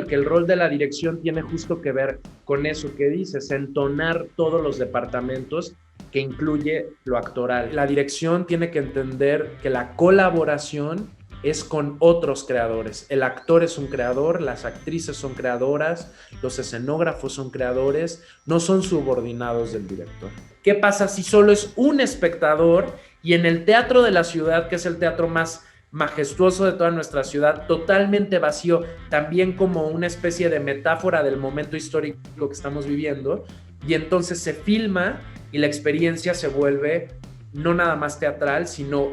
que el rol de la dirección tiene justo que ver con eso que dices, entonar todos los departamentos que incluye lo actoral. La dirección tiene que entender que la colaboración es con otros creadores. El actor es un creador, las actrices son creadoras, los escenógrafos son creadores, no son subordinados del director. ¿Qué pasa si solo es un espectador y en el teatro de la ciudad, que es el teatro más majestuoso de toda nuestra ciudad, totalmente vacío, también como una especie de metáfora del momento histórico que estamos viviendo, y entonces se filma y la experiencia se vuelve no nada más teatral, sino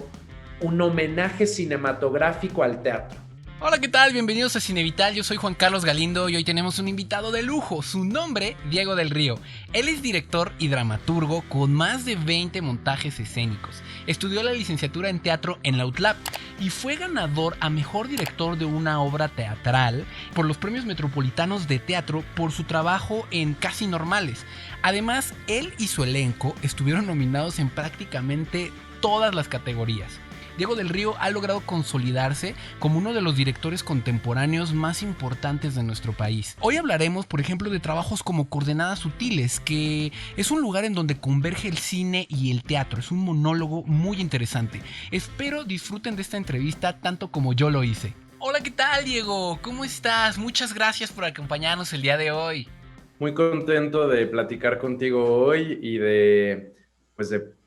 un homenaje cinematográfico al teatro? Hola, ¿qué tal? Bienvenidos a Cinevital, yo soy Juan Carlos Galindo y hoy tenemos un invitado de lujo, su nombre, Diego del Río. Él es director y dramaturgo con más de 20 montajes escénicos. Estudió la licenciatura en teatro en la UTLAP y fue ganador a mejor director de una obra teatral por los premios metropolitanos de teatro por su trabajo en Casi Normales. Además, él y su elenco estuvieron nominados en prácticamente todas las categorías. Diego del Río ha logrado consolidarse como uno de los directores contemporáneos más importantes de nuestro país. Hoy hablaremos, por ejemplo, de trabajos como Coordenadas Sutiles, que es un lugar en donde converge el cine y el teatro. Es un monólogo muy interesante. Espero disfruten de esta entrevista tanto como yo lo hice. Hola, ¿qué tal, Diego? ¿Cómo estás? Muchas gracias por acompañarnos el día de hoy. Muy contento de platicar contigo hoy y de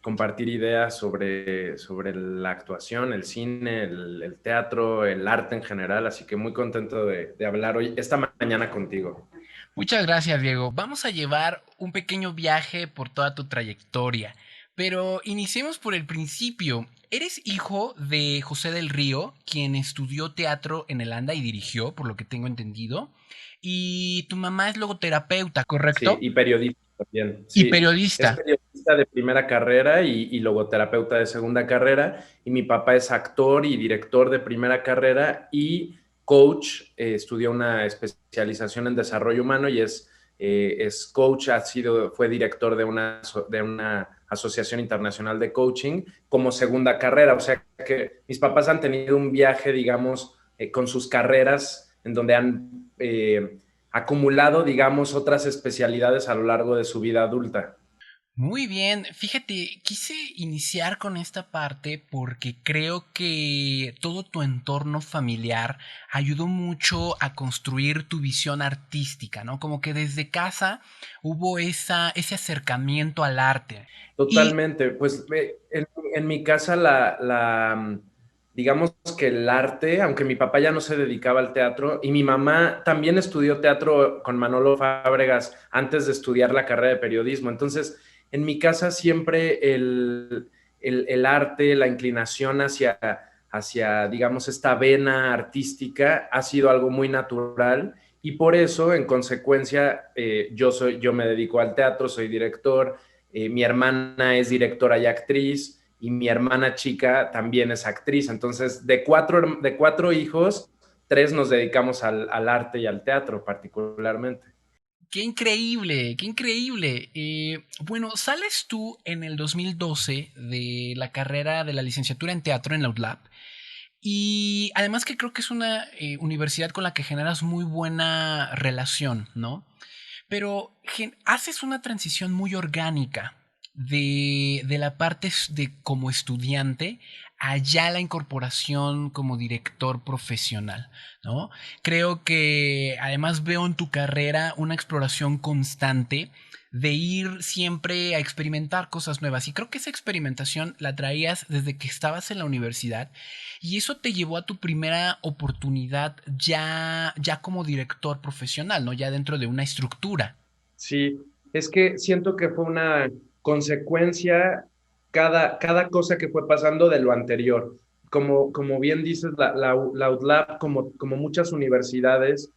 compartir ideas sobre la actuación, el cine, el teatro, el arte en general. Así que muy contento de hablar hoy, esta mañana contigo. Muchas gracias, Diego. Vamos a llevar un pequeño viaje por toda tu trayectoria, pero iniciemos por el principio. Eres hijo de José del Río, quien estudió teatro en el ANDA y dirigió, por lo que tengo entendido, y tu mamá es logoterapeuta, Sí, ¿correcto? y periodista también. Y Sí, es periodista. periodista de primera carrera y logoterapeuta de segunda carrera. Y mi papá es actor y director de primera carrera y coach. Estudió una especialización en desarrollo humano y es coach, fue director de una asociación internacional de coaching como segunda carrera. O sea que mis papás han tenido un viaje, digamos, con sus carreras en donde han acumulado, digamos, otras especialidades a lo largo de su vida adulta. Muy bien, fíjate, quise iniciar con esta parte porque creo que todo tu entorno familiar ayudó mucho a construir tu visión artística, ¿no? Como que desde casa hubo ese acercamiento al arte. Y Totalmente. Pues en mi casa digamos que el arte, aunque mi papá ya no se dedicaba al teatro y mi mamá también estudió teatro con Manolo Fábregas antes de estudiar la carrera de periodismo. Entonces, en mi casa siempre el arte, la inclinación hacia, digamos, esta vena artística ha sido algo muy natural y por eso, en consecuencia, yo me dedico al teatro, soy director. Mi hermana es directora y actriz y mi hermana chica también es actriz. Entonces, de cuatro hijos, tres nos dedicamos al arte y al teatro particularmente. qué increíble, qué increíble. Bueno, sales tú en el 2012 de la carrera de la licenciatura en teatro en la UTLAP. Y además que creo que es una universidad con la que generas muy buena relación, ¿no? Pero haces una transición muy orgánica de la parte de como estudiante a ya la incorporación como director profesional, ¿no? Creo que además veo en tu carrera una exploración constante de ir siempre a experimentar cosas nuevas. Y creo que esa experimentación la traías desde que estabas en la universidad y eso te llevó a tu primera oportunidad ya como director profesional, ¿no? Ya dentro de una estructura. Sí, es que siento que fue una consecuencia cada cosa que fue pasando de lo anterior. Como bien dices, la UTLAB, como muchas universidades,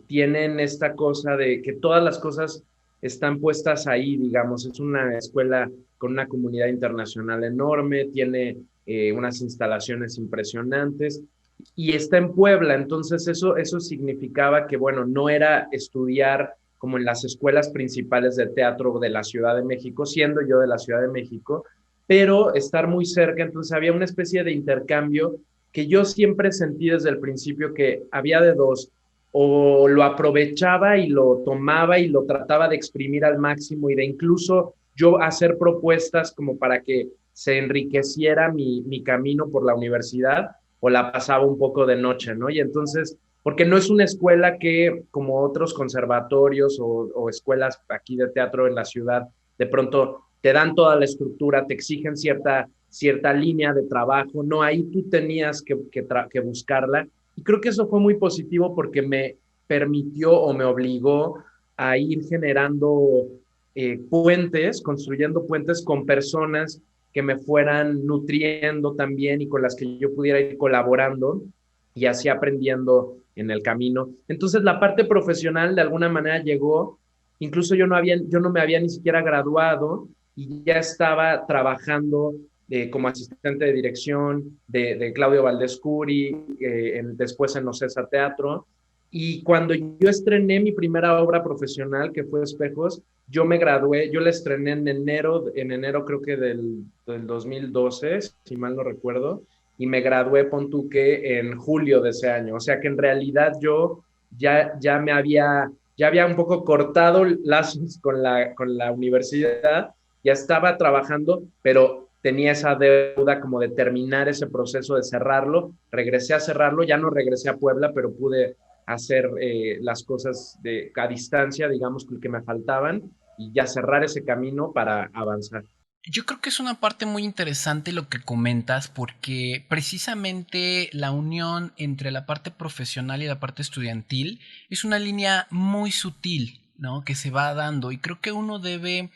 tienen esta cosa de que todas las cosas están puestas ahí, digamos. Es una escuela con una comunidad internacional enorme, tiene unas instalaciones impresionantes y está en Puebla. Entonces eso significaba que, bueno, no era estudiar como en las escuelas principales de teatro de la Ciudad de México, siendo yo de la Ciudad de México, pero estar muy cerca. Entonces había una especie de intercambio que yo siempre sentí desde el principio que había de dos. o lo aprovechaba y lo tomaba y lo trataba de exprimir al máximo y de incluso yo hacer propuestas como para que se enriqueciera mi camino por la universidad o la pasaba un poco de noche, ¿no? Y entonces, porque no es una escuela que, como otros conservatorios o escuelas aquí de teatro en la ciudad, de pronto te dan toda la estructura, te exigen cierta línea de trabajo, no, ahí tú tenías que buscarla. Y creo que eso fue muy positivo porque me permitió o me obligó a ir generando puentes, construyendo puentes con personas que me fueran nutriendo también y con las que yo pudiera ir colaborando y así aprendiendo en el camino. Entonces la parte profesional de alguna manera llegó, incluso yo no me había ni siquiera graduado y ya estaba trabajando como asistente de dirección de Claudio Valdescuri, después en Ocesa Teatro. Y cuando yo estrené mi primera obra profesional, que fue Espejos, yo me gradué, yo la estrené en enero creo que del 2012, si mal no recuerdo, y me gradué, pon tú que en julio de ese año. O sea que en realidad yo ya había un poco cortado lazos con la universidad, ya estaba trabajando, pero tenía esa deuda como de terminar ese proceso de cerrarlo. Regresé a cerrarlo, ya no regresé a Puebla, pero pude hacer las cosas a distancia, digamos, que me faltaban y ya cerrar ese camino para avanzar. Yo creo que es una parte muy interesante lo que comentas porque precisamente la unión entre la parte profesional y la parte estudiantil es una línea muy sutil, ¿no? Que se va dando y creo que uno debe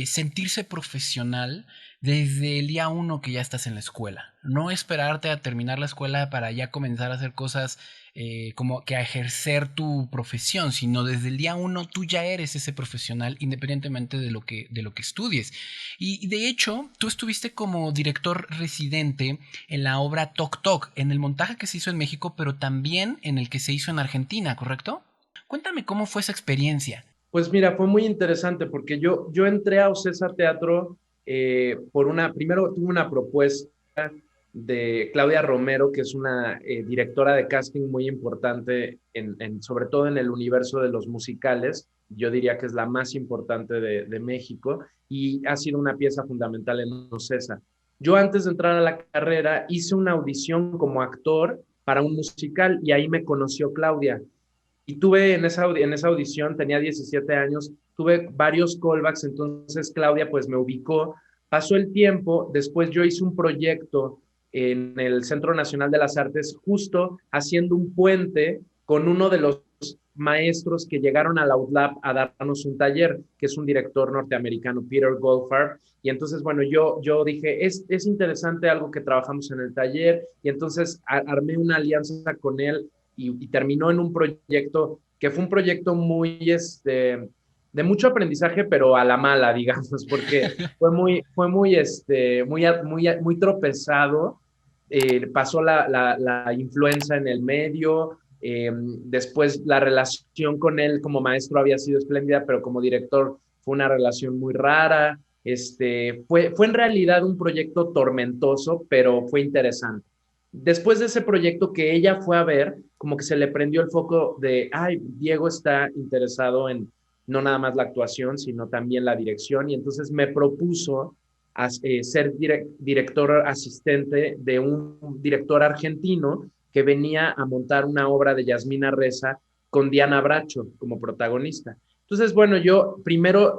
sentirse profesional desde el día uno que ya estás en la escuela. No esperarte a terminar la escuela para ya comenzar a hacer cosas como que a ejercer tu profesión, sino desde el día uno tú ya eres ese profesional independientemente de lo que estudies. Y de hecho, tú estuviste como director residente en la obra Toc Toc, en el montaje que se hizo en México, pero también en el que se hizo en Argentina, ¿correcto? Cuéntame cómo fue esa experiencia. Pues mira, fue muy interesante porque yo entré a Ocesa Teatro primero tuve una propuesta de Claudia Romero, que es una directora de casting muy importante, sobre todo en el universo de los musicales. Yo diría que es la más importante de México y ha sido una pieza fundamental en Ocesa. Yo antes de entrar a la carrera hice una audición como actor para un musical y ahí me conoció Claudia. Y tuve en esa audición, tenía 17 años, tuve varios callbacks, entonces Claudia pues me ubicó, pasó el tiempo, después yo hice un proyecto en el Centro Nacional de las Artes, justo haciendo un puente con uno de los maestros que llegaron a la UTLAB a darnos un taller, que es un director norteamericano, Peter Goldfarb. Y entonces, bueno, yo dije, es interesante algo que trabajamos en el taller, y entonces armé una alianza con él y terminó en un proyecto que fue un proyecto de mucho aprendizaje, pero a la mala, digamos, porque muy tropezado. Pasó la influenza en el medio. Después la relación con él como maestro había sido espléndida, pero como director fue una relación muy rara. Fue en realidad un proyecto tormentoso, pero fue interesante. Después de ese proyecto que ella fue a ver, como que se le prendió el foco de, ay, Diego está interesado en no nada más la actuación, sino también la dirección, y entonces me propuso ser director asistente de un director argentino que venía a montar una obra de Yasmina Reza con Diana Bracho como protagonista. Entonces, bueno, yo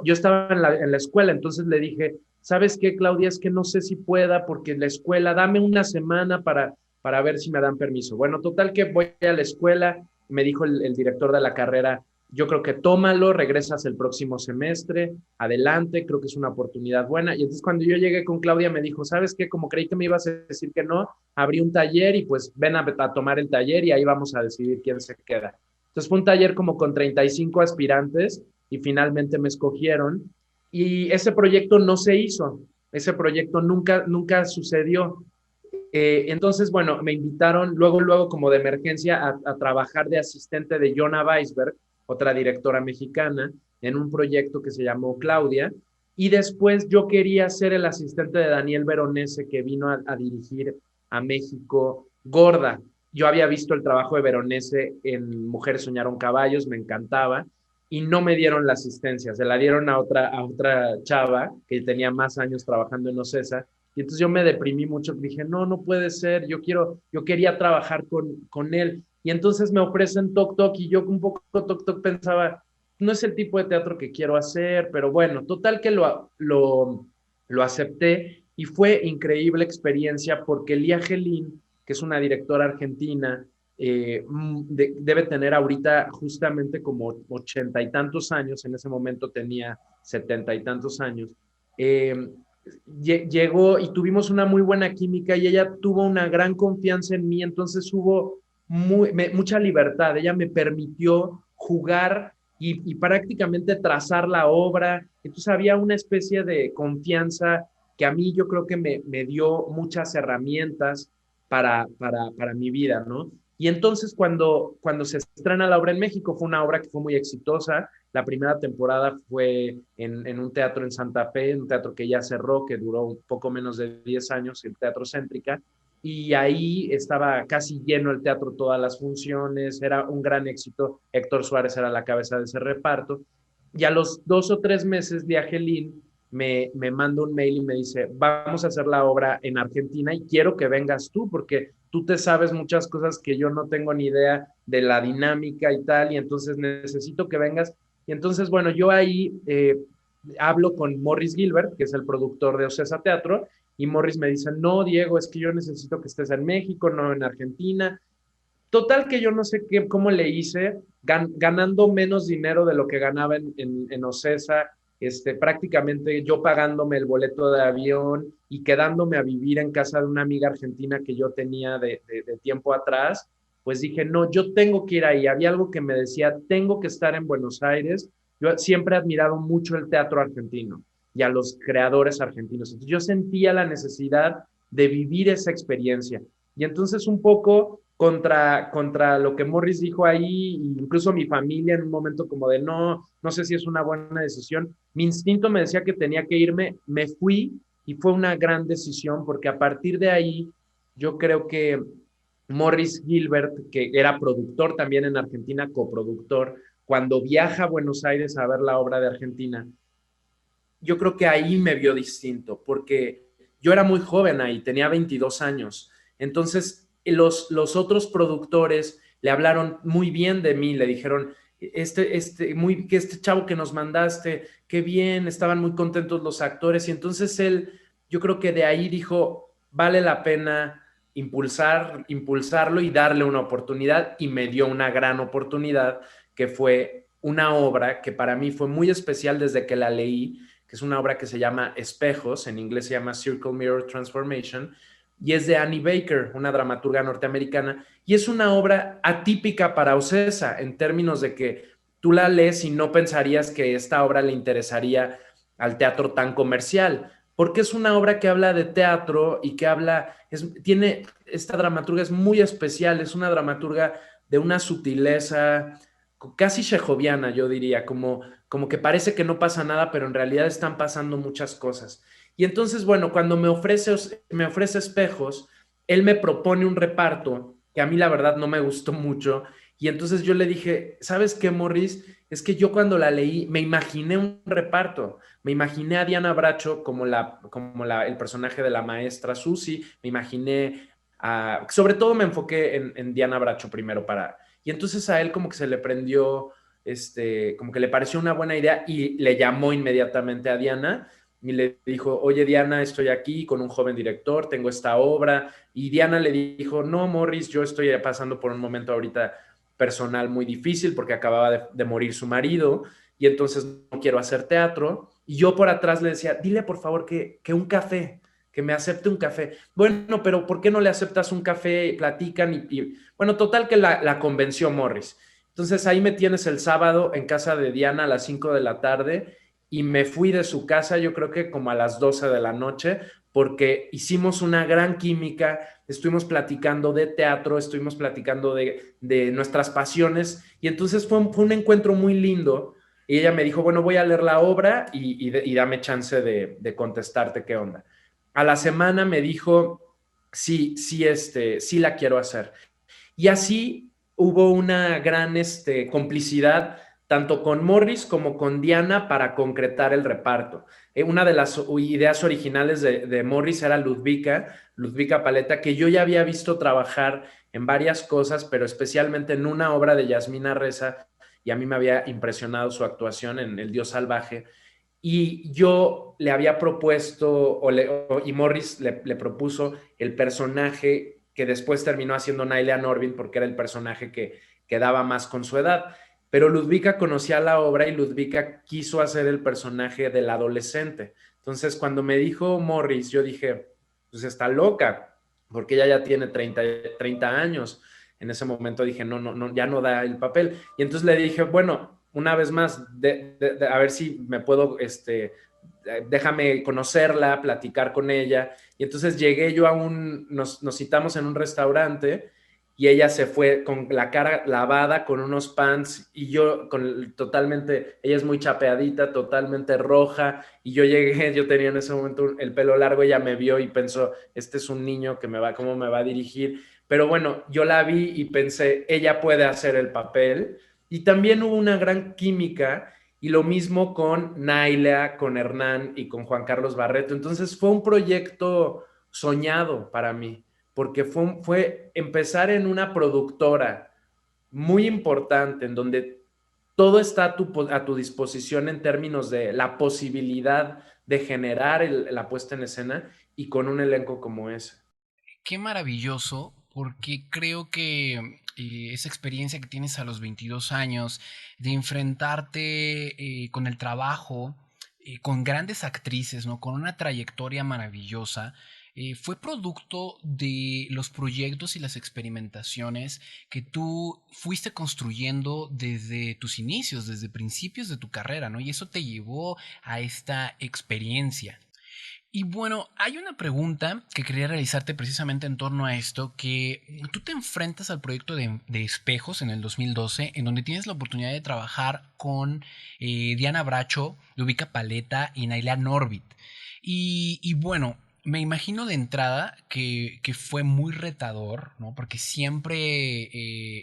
estaba en la escuela, entonces le dije, ¿sabes qué, Claudia? Es que no sé si pueda porque la escuela, dame una semana para ver si me dan permiso. Bueno, total que voy a la escuela, me dijo el director de la carrera, yo creo que tómalo, regresas el próximo semestre, adelante, creo que es una oportunidad buena. Y entonces cuando yo llegué con Claudia me dijo, ¿sabes qué? Como creí que me ibas a decir que no, abrí un taller y pues ven a tomar el taller y ahí vamos a decidir quién se queda. Entonces fue un taller como con 35 aspirantes y finalmente me escogieron y ese proyecto no se hizo, ese proyecto nunca sucedió. Entonces, bueno, me invitaron luego como de emergencia a trabajar de asistente de Jonna Weisberg, otra directora mexicana, en un proyecto que se llamó Claudia. Y después yo quería ser el asistente de Daniel Veronese, que vino a dirigir a México Gorda. yo había visto el trabajo de Veronese en Mujeres Soñaron Caballos, me encantaba, y no me dieron la asistencia, se la dieron a otra chava que tenía más años trabajando en Ocesa, y entonces yo me deprimí mucho, dije, no, no puede ser, yo quería trabajar con él, y entonces me ofrecen Tok Tok, y yo un poco Tok Tok pensaba, no es el tipo de teatro que quiero hacer, pero bueno, total que lo acepté, y fue increíble experiencia porque Lía Gelín, que es una directora argentina, debe tener ahorita justamente como 80 y tantos años, en ese momento tenía 70 y tantos años. Eh, Llegó y tuvimos una muy buena química y ella tuvo una gran confianza en mí, entonces hubo mucha libertad, ella me permitió jugar y prácticamente trazar la obra, entonces había una especie de confianza que a mí yo creo que me dio muchas herramientas para mi vida, ¿no? Y entonces cuando se estrena la obra en México, fue una obra que fue muy exitosa. La primera temporada fue en un teatro en Santa Fe, un teatro que ya cerró, que duró un poco menos de 10 años, el Teatro Céntrica, y ahí estaba casi lleno el teatro, todas las funciones, era un gran éxito. Héctor Suárez era la cabeza de ese reparto. Y a los 2 o 3 meses de Angelín me manda un mail y me dice, vamos a hacer la obra en Argentina y quiero que vengas tú porque tú te sabes muchas cosas que yo no tengo ni idea de la dinámica y tal, y entonces necesito que vengas. Y entonces, bueno, yo ahí hablo con Morris Gilbert, que es el productor de Ocesa Teatro, y Morris me dice, no, Diego, es que yo necesito que estés en México, no en Argentina. Total que yo no sé cómo le hice, ganando menos dinero de lo que ganaba en Ocesa, prácticamente yo pagándome el boleto de avión y quedándome a vivir en casa de una amiga argentina que yo tenía de tiempo atrás, pues dije, no, yo tengo que ir ahí. Había algo que me decía, tengo que estar en Buenos Aires. Yo siempre he admirado mucho el teatro argentino y a los creadores argentinos. Entonces yo sentía la necesidad de vivir esa experiencia. Y entonces un poco contra lo que Morris dijo ahí, incluso mi familia en un momento como de no, no sé si es una buena decisión. Mi instinto me decía que tenía que irme, me fui y fue una gran decisión porque a partir de ahí yo creo que Morris Gilbert, que era productor también en Argentina, coproductor, cuando viaja a Buenos Aires a ver la obra de Argentina, yo creo que ahí me vio distinto, porque yo era muy joven ahí, tenía 22 años. Entonces, los otros productores le hablaron muy bien de mí, le dijeron, que este chavo que nos mandaste, qué bien, estaban muy contentos los actores. Y entonces él, yo creo que de ahí dijo, vale la pena impulsarlo y darle una oportunidad, y me dio una gran oportunidad, que fue una obra que para mí fue muy especial desde que la leí, que es una obra que se llama Espejos, en inglés se llama Circle Mirror Transformation, y es de Annie Baker, una dramaturga norteamericana, y es una obra atípica para Ocesa, en términos de que tú la lees y no pensarías que esta obra le interesaría al teatro tan comercial, porque es una obra que habla de teatro y que esta dramaturga es muy especial, es una dramaturga de una sutileza casi chejoviana, yo diría, como que parece que no pasa nada, pero en realidad están pasando muchas cosas. Y entonces, bueno, cuando me ofrece Espejos, él me propone un reparto que a mí la verdad no me gustó mucho. Y entonces yo le dije, ¿sabes qué, Morris? Es que yo cuando la leí me imaginé un reparto, me imaginé a Diana Bracho el personaje de la maestra Susi, me imaginé sobre todo me enfoqué en Diana Bracho primero y entonces a él como que se le prendió, como que le pareció una buena idea y le llamó inmediatamente a Diana y le dijo, oye Diana, estoy aquí con un joven director, tengo esta obra, y Diana le dijo, no, Morris, yo estoy pasando por un momento ahorita personal muy difícil porque acababa de morir su marido y entonces no quiero hacer teatro, y yo por atrás le decía, dile por favor que un café, que me acepte un café. Bueno, pero ¿por qué no le aceptas un café? Platican bueno, total que la convenció Morris. Entonces ahí me tienes el sábado en casa de Diana a las 5 de la tarde y me fui de su casa yo creo que como a las 12 de la noche porque hicimos una gran química, estuvimos platicando de teatro, estuvimos platicando de nuestras pasiones y entonces fue un encuentro muy lindo y ella me dijo, bueno, voy a leer la obra y dame chance de contestarte qué onda. A la semana me dijo, sí, sí, sí la quiero hacer. Y así hubo una gran complicidad tanto con Morris como con Diana para concretar el reparto. Una de las ideas originales de Morris era Ludvika Paleta, que yo ya había visto trabajar en varias cosas, pero especialmente en una obra de Yasmina Reza, y a mí me había impresionado su actuación en El Dios Salvaje. Y yo le había propuesto, y Morris le propuso el personaje que después terminó haciendo Nailea Norvin, porque era el personaje que daba más con su edad. Pero Ludvika conocía la obra y Ludvika quiso hacer el personaje del adolescente. Entonces, cuando me dijo Morris, yo dije, pues está loca, porque ella ya tiene 30 años. En ese momento dije, no, no, no, ya no da el papel. Y entonces le dije, bueno, una vez más, a ver si me puedo, déjame conocerla, platicar con ella. Y entonces llegué yo nos citamos en un restaurante y ella se fue con la cara lavada, con unos pants, y yo totalmente, ella es muy chapeadita, totalmente roja, y yo llegué, yo tenía en ese momento el pelo largo, ella me vio y pensó, este es un niño que ¿cómo me va a dirigir? Pero bueno, yo la vi y pensé, ella puede hacer el papel, y también hubo una gran química, y lo mismo con Naila, con Hernán y con Juan Carlos Barreto. Entonces fue un proyecto soñado para mí, porque fue empezar en una productora muy importante, en donde todo está a tu disposición en términos de la posibilidad de generar la puesta en escena y con un elenco como ese. Qué maravilloso, porque creo que esa experiencia que tienes a los 22 años de enfrentarte con el trabajo, con grandes actrices, ¿no? Con una trayectoria maravillosa, fue producto de los proyectos y las experimentaciones que tú fuiste construyendo desde tus inicios, desde principios de tu carrera, ¿no? Y eso te llevó a esta experiencia. Y bueno, hay una pregunta que quería realizarte precisamente en torno a esto, que tú te enfrentas al proyecto de Espejos en el 2012, en donde tienes la oportunidad de trabajar con Diana Bracho, Lubica Paleta y Naila Norbit. Y bueno, me imagino de entrada que fue muy retador, ¿no? Porque siempre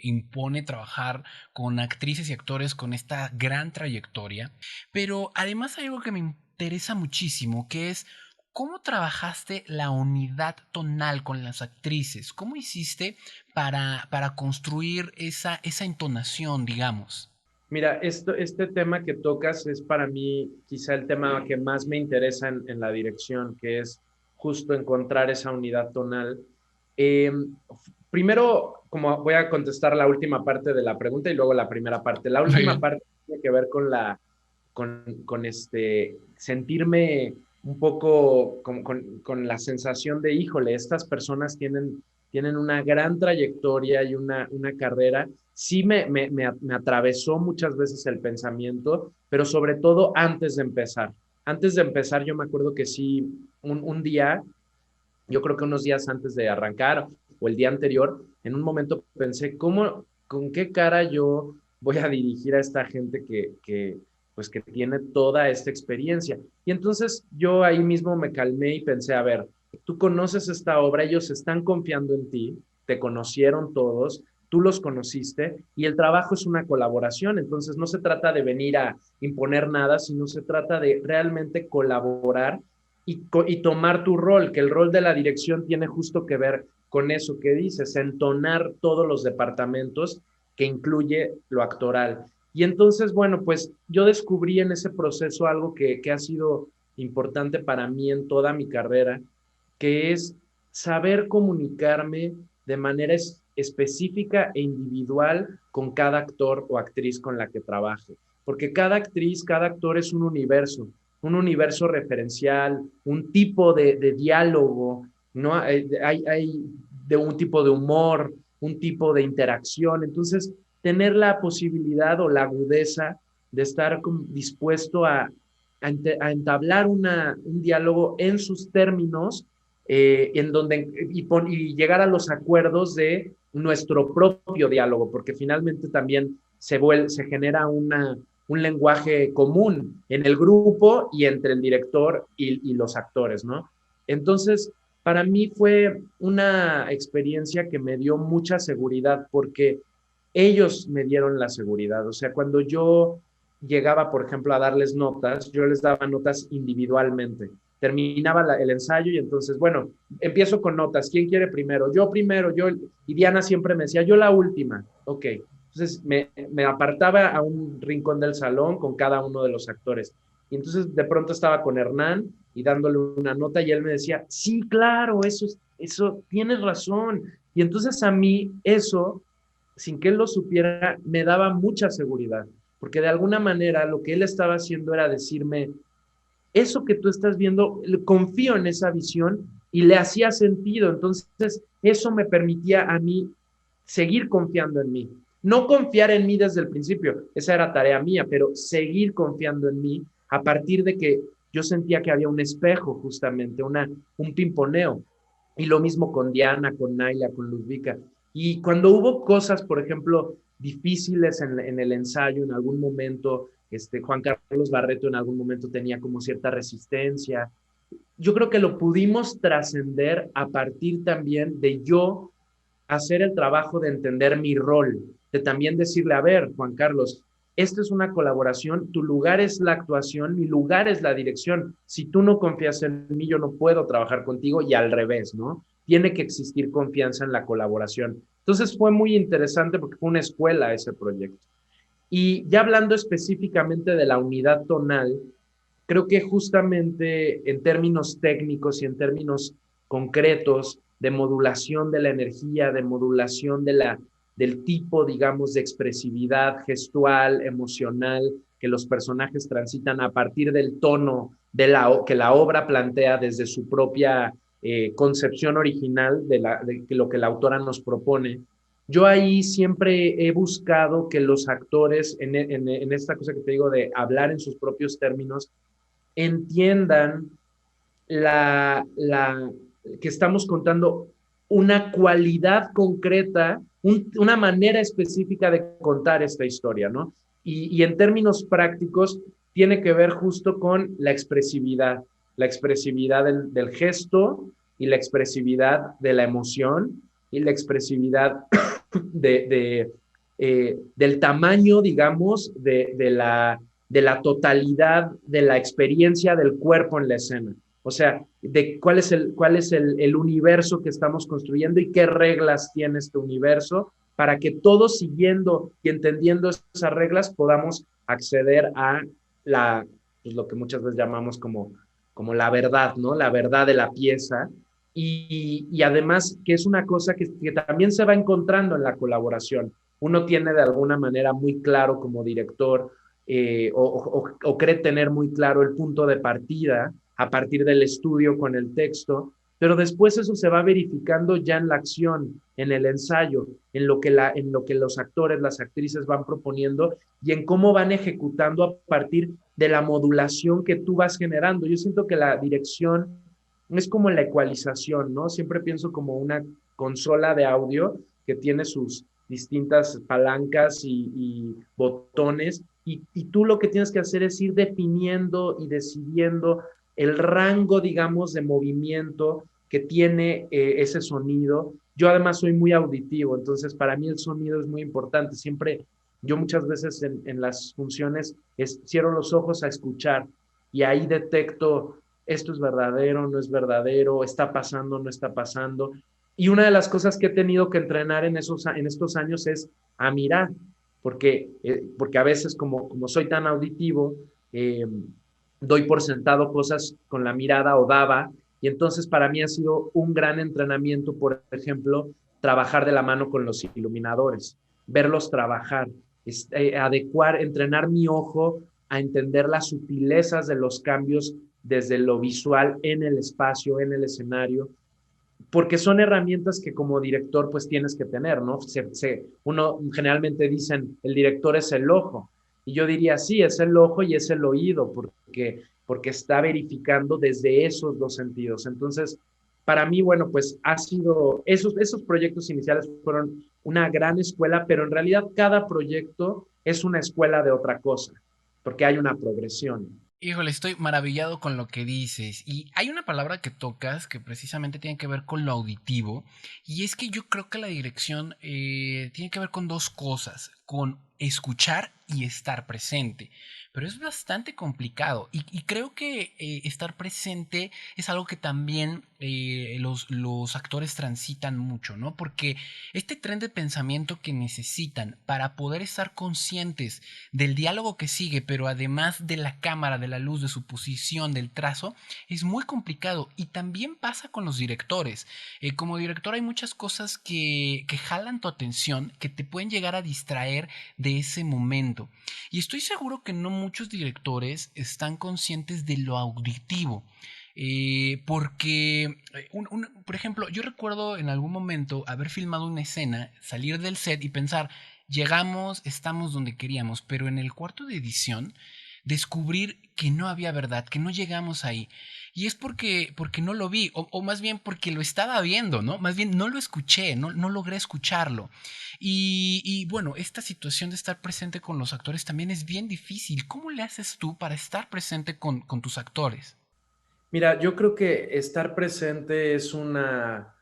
impone trabajar con actrices y actores con esta gran trayectoria. Pero además hay algo que me interesa muchísimo, que es ¿cómo trabajaste la unidad tonal con las actrices? ¿Cómo hiciste para construir esa entonación, digamos? Mira, este tema que tocas es para mí quizá el tema que más me interesa en la dirección, que es justo encontrar esa unidad tonal. Eh, Primero, como voy a contestar la última parte de la pregunta y luego la primera parte. La Muy última bien. parte tiene que ver con sentirme un poco con la sensación de, híjole, estas personas tienen una gran trayectoria y una carrera. Sí me atravesó muchas veces el pensamiento, pero sobre todo antes de empezar. Antes de empezar, yo me acuerdo que sí, un día, yo creo que unos días antes de arrancar o el día anterior, en un momento pensé, con qué cara yo voy a dirigir a esta gente pues que tiene toda esta experiencia? Y entonces yo ahí mismo me calmé y pensé, a ver, tú conoces esta obra, ellos están confiando en ti, te conocieron todos, tú los conociste y el trabajo es una colaboración, entonces no se trata de venir a imponer nada, sino se trata de realmente colaborar y tomar tu rol, que el rol de la dirección tiene justo que ver con eso que dices, entonar todos los departamentos que incluye lo actoral. Y entonces, bueno, pues yo descubrí en ese proceso algo que ha sido importante para mí en toda mi carrera, que es saber comunicarme de manera específica e individual con cada actor o actriz con la que trabaje. Porque cada actriz, cada actor es un universo referencial, un tipo de diálogo, ¿no? Hay de un tipo de humor, un tipo de interacción. Entonces, tener la posibilidad o la agudeza de estar dispuesto a entablar un diálogo en sus términos, en donde, y llegar a los acuerdos de nuestro propio diálogo, porque finalmente también se genera un lenguaje común en el grupo y entre el director y los actores, ¿no? Entonces, para mí fue una experiencia que me dio mucha seguridad porque ellos me dieron la seguridad. O sea, cuando yo llegaba, por ejemplo, a darles notas, yo les daba notas individualmente. Terminaba el ensayo y entonces, bueno, empiezo con notas. ¿Quién quiere primero? Yo primero, yo. Y Diana siempre me decía, yo la última. Ok. Entonces me apartaba a un rincón del salón con cada uno de los actores. Y entonces de pronto estaba con Hernán y dándole una nota y él me decía, sí, claro, eso, tienes razón. Y entonces a mí eso, sin que él lo supiera, me daba mucha seguridad, porque de alguna manera lo que él estaba haciendo era decirme, eso que tú estás viendo, confío en esa visión y le hacía sentido. Entonces, eso me permitía a mí seguir confiando en mí. No confiar en mí desde el principio, esa era tarea mía, pero seguir confiando en mí a partir de que yo sentía que había un espejo, justamente, un pimponeo. Y lo mismo con Diana, con Naila, con Ludvika. Y cuando hubo cosas, por ejemplo, difíciles en el ensayo, en algún momento, Juan Carlos Barreto en algún momento tenía como cierta resistencia. Yo creo que lo pudimos trascender a partir también de yo hacer el trabajo de entender mi rol, de también decirle, a ver, Juan Carlos, esta es una colaboración, tu lugar es la actuación, mi lugar es la dirección. Si tú no confías en mí, yo no puedo trabajar contigo y al revés, ¿no? Tiene que existir confianza en la colaboración. Entonces fue muy interesante porque fue una escuela ese proyecto. Y ya hablando específicamente de la unidad tonal, creo que justamente en términos técnicos y en términos concretos de modulación de la energía, de modulación del tipo, digamos, de expresividad gestual, emocional, que los personajes transitan a partir del tono que la obra plantea desde su propia concepción original de lo que la autora nos propone. Yo ahí siempre he buscado que los actores, en esta cosa que te digo de hablar en sus propios términos, entiendan la, que estamos contando una cualidad concreta, una manera específica de contar esta historia, ¿no? Y en términos prácticos, tiene que ver justo con la expresividad del gesto y la expresividad de la emoción y la expresividad del tamaño, digamos, de la totalidad de la experiencia del cuerpo en la escena. O sea, de cuál es el universo que estamos construyendo y qué reglas tiene este universo para que todos siguiendo y entendiendo esas reglas podamos acceder a pues lo que muchas veces llamamos como la verdad, ¿no? La verdad de la pieza. Y además que es una cosa que también se va encontrando en la colaboración. Uno tiene de alguna manera muy claro como director o cree tener muy claro el punto de partida a partir del estudio con el texto, pero después eso se va verificando ya en la acción, en el ensayo, en lo que los actores, las actrices van proponiendo y en cómo van ejecutando a partir de la modulación que tú vas generando. Yo siento que la dirección es como la ecualización, ¿no? Siempre pienso como una consola de audio que tiene sus distintas palancas y botones, y tú lo que tienes que hacer es ir definiendo y decidiendo el rango, digamos, de movimiento que tiene ese sonido. Yo además soy muy auditivo, entonces para mí el sonido es muy importante. Siempre, yo muchas veces en las funciones cierro los ojos a escuchar y ahí detecto esto es verdadero, no es verdadero, está pasando, no está pasando. Y una de las cosas que he tenido que entrenar en estos años es a mirar, porque a veces como soy tan auditivo, doy por sentado cosas con la mirada o daba, y entonces para mí ha sido un gran entrenamiento, por ejemplo, trabajar de la mano con los iluminadores, verlos trabajar, adecuar, entrenar mi ojo a entender las sutilezas de los cambios desde lo visual en el espacio, en el escenario, porque son herramientas que como director pues tienes que tener, ¿no? Uno generalmente dicen, el director es el ojo, y yo diría, sí, es el ojo y es el oído, porque está verificando desde esos dos sentidos. Entonces, para mí, bueno, pues ha sido, esos proyectos iniciales fueron una gran escuela, pero en realidad cada proyecto es una escuela de otra cosa, porque hay una progresión. Híjole, estoy maravillado con lo que dices. Y hay una palabra que tocas que precisamente tiene que ver con lo auditivo. Y es que yo creo que la dirección tiene que ver con dos cosas, con escuchar y estar presente. Pero es bastante complicado. Y creo que estar presente es algo que también los actores transitan mucho, ¿no? Porque este tren de pensamiento que necesitan para poder estar conscientes del diálogo que sigue, pero además de la cámara, de la luz, de su posición, del trazo, es muy complicado. Y también pasa con los directores. Como director hay muchas cosas que jalan tu atención, que te pueden llegar a distraer de ese momento. Y estoy seguro que no muchos directores están conscientes de lo auditivo. Porque, por ejemplo, yo recuerdo en algún momento haber filmado una escena, salir del set y pensar, llegamos, estamos donde queríamos, pero en el cuarto de edición descubrir que no había verdad, que no llegamos ahí. Y es porque no lo vi, o más bien porque lo estaba viendo, ¿no? Más bien no lo escuché, no logré escucharlo. Y bueno, esta situación de estar presente con los actores también es bien difícil. ¿Cómo le haces tú para estar presente con tus actores? Mira, yo creo que estar presente es una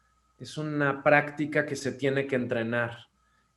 práctica que se tiene que entrenar.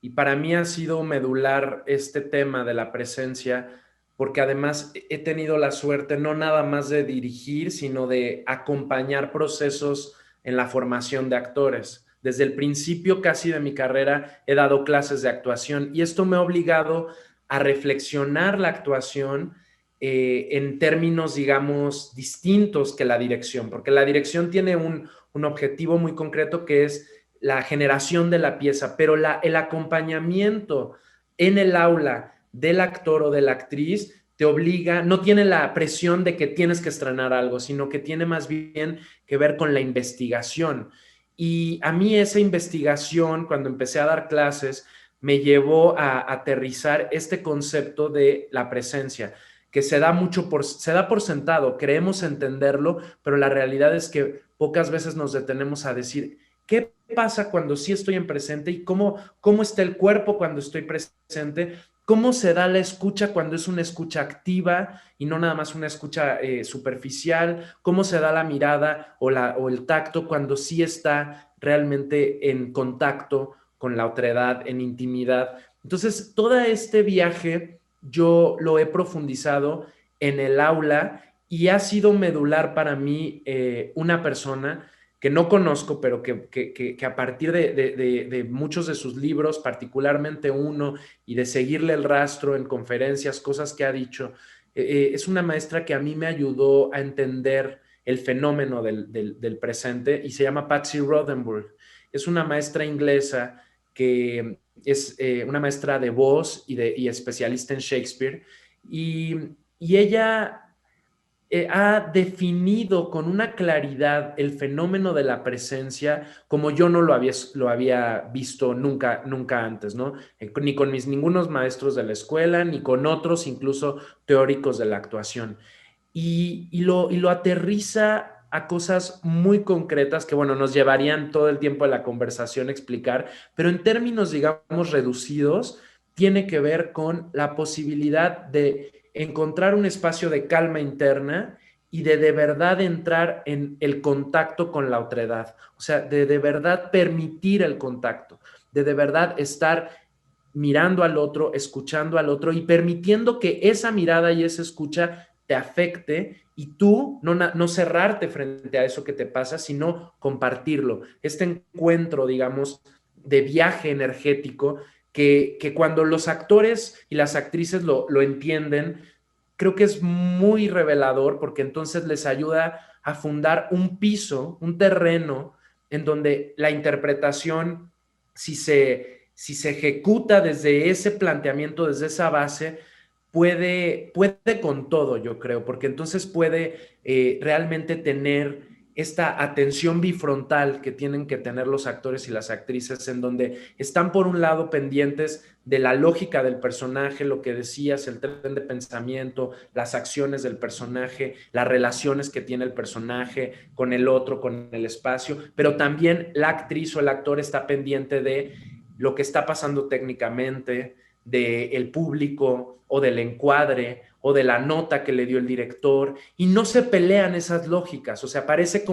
Y para mí ha sido medular este tema de la presencia, porque además he tenido la suerte no nada más de dirigir, sino de acompañar procesos en la formación de actores. Desde el principio casi de mi carrera he dado clases de actuación y esto me ha obligado a reflexionar la actuación en términos, digamos, distintos que la dirección, porque la dirección tiene un objetivo muy concreto que es la generación de la pieza, pero el acompañamiento en el aula del actor o de la actriz te obliga, no tiene la presión de que tienes que estrenar algo, sino que tiene más bien que ver con la investigación. Y a mí esa investigación, cuando empecé a dar clases, me llevó a aterrizar este concepto de la presencia que se da por sentado, creemos entenderlo, pero la realidad es que pocas veces nos detenemos a decir, ¿qué pasa cuando sí estoy en presente y cómo está el cuerpo cuando estoy presente? ¿Cómo se da la escucha cuando es una escucha activa y no nada más una escucha superficial? ¿Cómo se da la mirada o el tacto cuando sí está realmente en contacto con la otredad, en intimidad? Entonces, todo este viaje yo lo he profundizado en el aula y ha sido medular para mí una persona que no conozco, pero que a partir de muchos de sus libros, particularmente uno, y de seguirle el rastro en conferencias, cosas que ha dicho, es una maestra que a mí me ayudó a entender el fenómeno del presente y se llama Patsy Rodenburg. Es una maestra inglesa que es una maestra de voz y especialista en Shakespeare, y, y ella ha definido con una claridad el fenómeno de la presencia como yo no lo había visto nunca, nunca antes, ¿no? Ni con mis ningunos maestros de la escuela, ni con otros, incluso teóricos de la actuación. Y lo aterriza a cosas muy concretas que, bueno, nos llevarían todo el tiempo de la conversación a explicar, pero en términos, digamos, reducidos, tiene que ver con la posibilidad de encontrar un espacio de calma interna y de verdad entrar en el contacto con la otredad, o sea, de verdad permitir el contacto, de verdad estar mirando al otro, escuchando al otro y permitiendo que esa mirada y esa escucha te afecte y tú no cerrarte frente a eso que te pasa, sino compartirlo. Este encuentro, digamos, de viaje energético que cuando los actores y las actrices lo entienden, creo que es muy revelador porque entonces les ayuda a fundar un piso, un terreno en donde la interpretación, si se ejecuta desde ese planteamiento, desde esa base, puede con todo, yo creo, porque entonces puede realmente tener esta atención bifrontal que tienen que tener los actores y las actrices, en donde están por un lado pendientes de la lógica del personaje, lo que decías, el tren de pensamiento, las acciones del personaje, las relaciones que tiene el personaje con el otro, con el espacio, pero también la actriz o el actor está pendiente de lo que está pasando técnicamente, del público o del encuadre o de la nota que le dio el director, y no se pelean esas lógicas. O sea, parece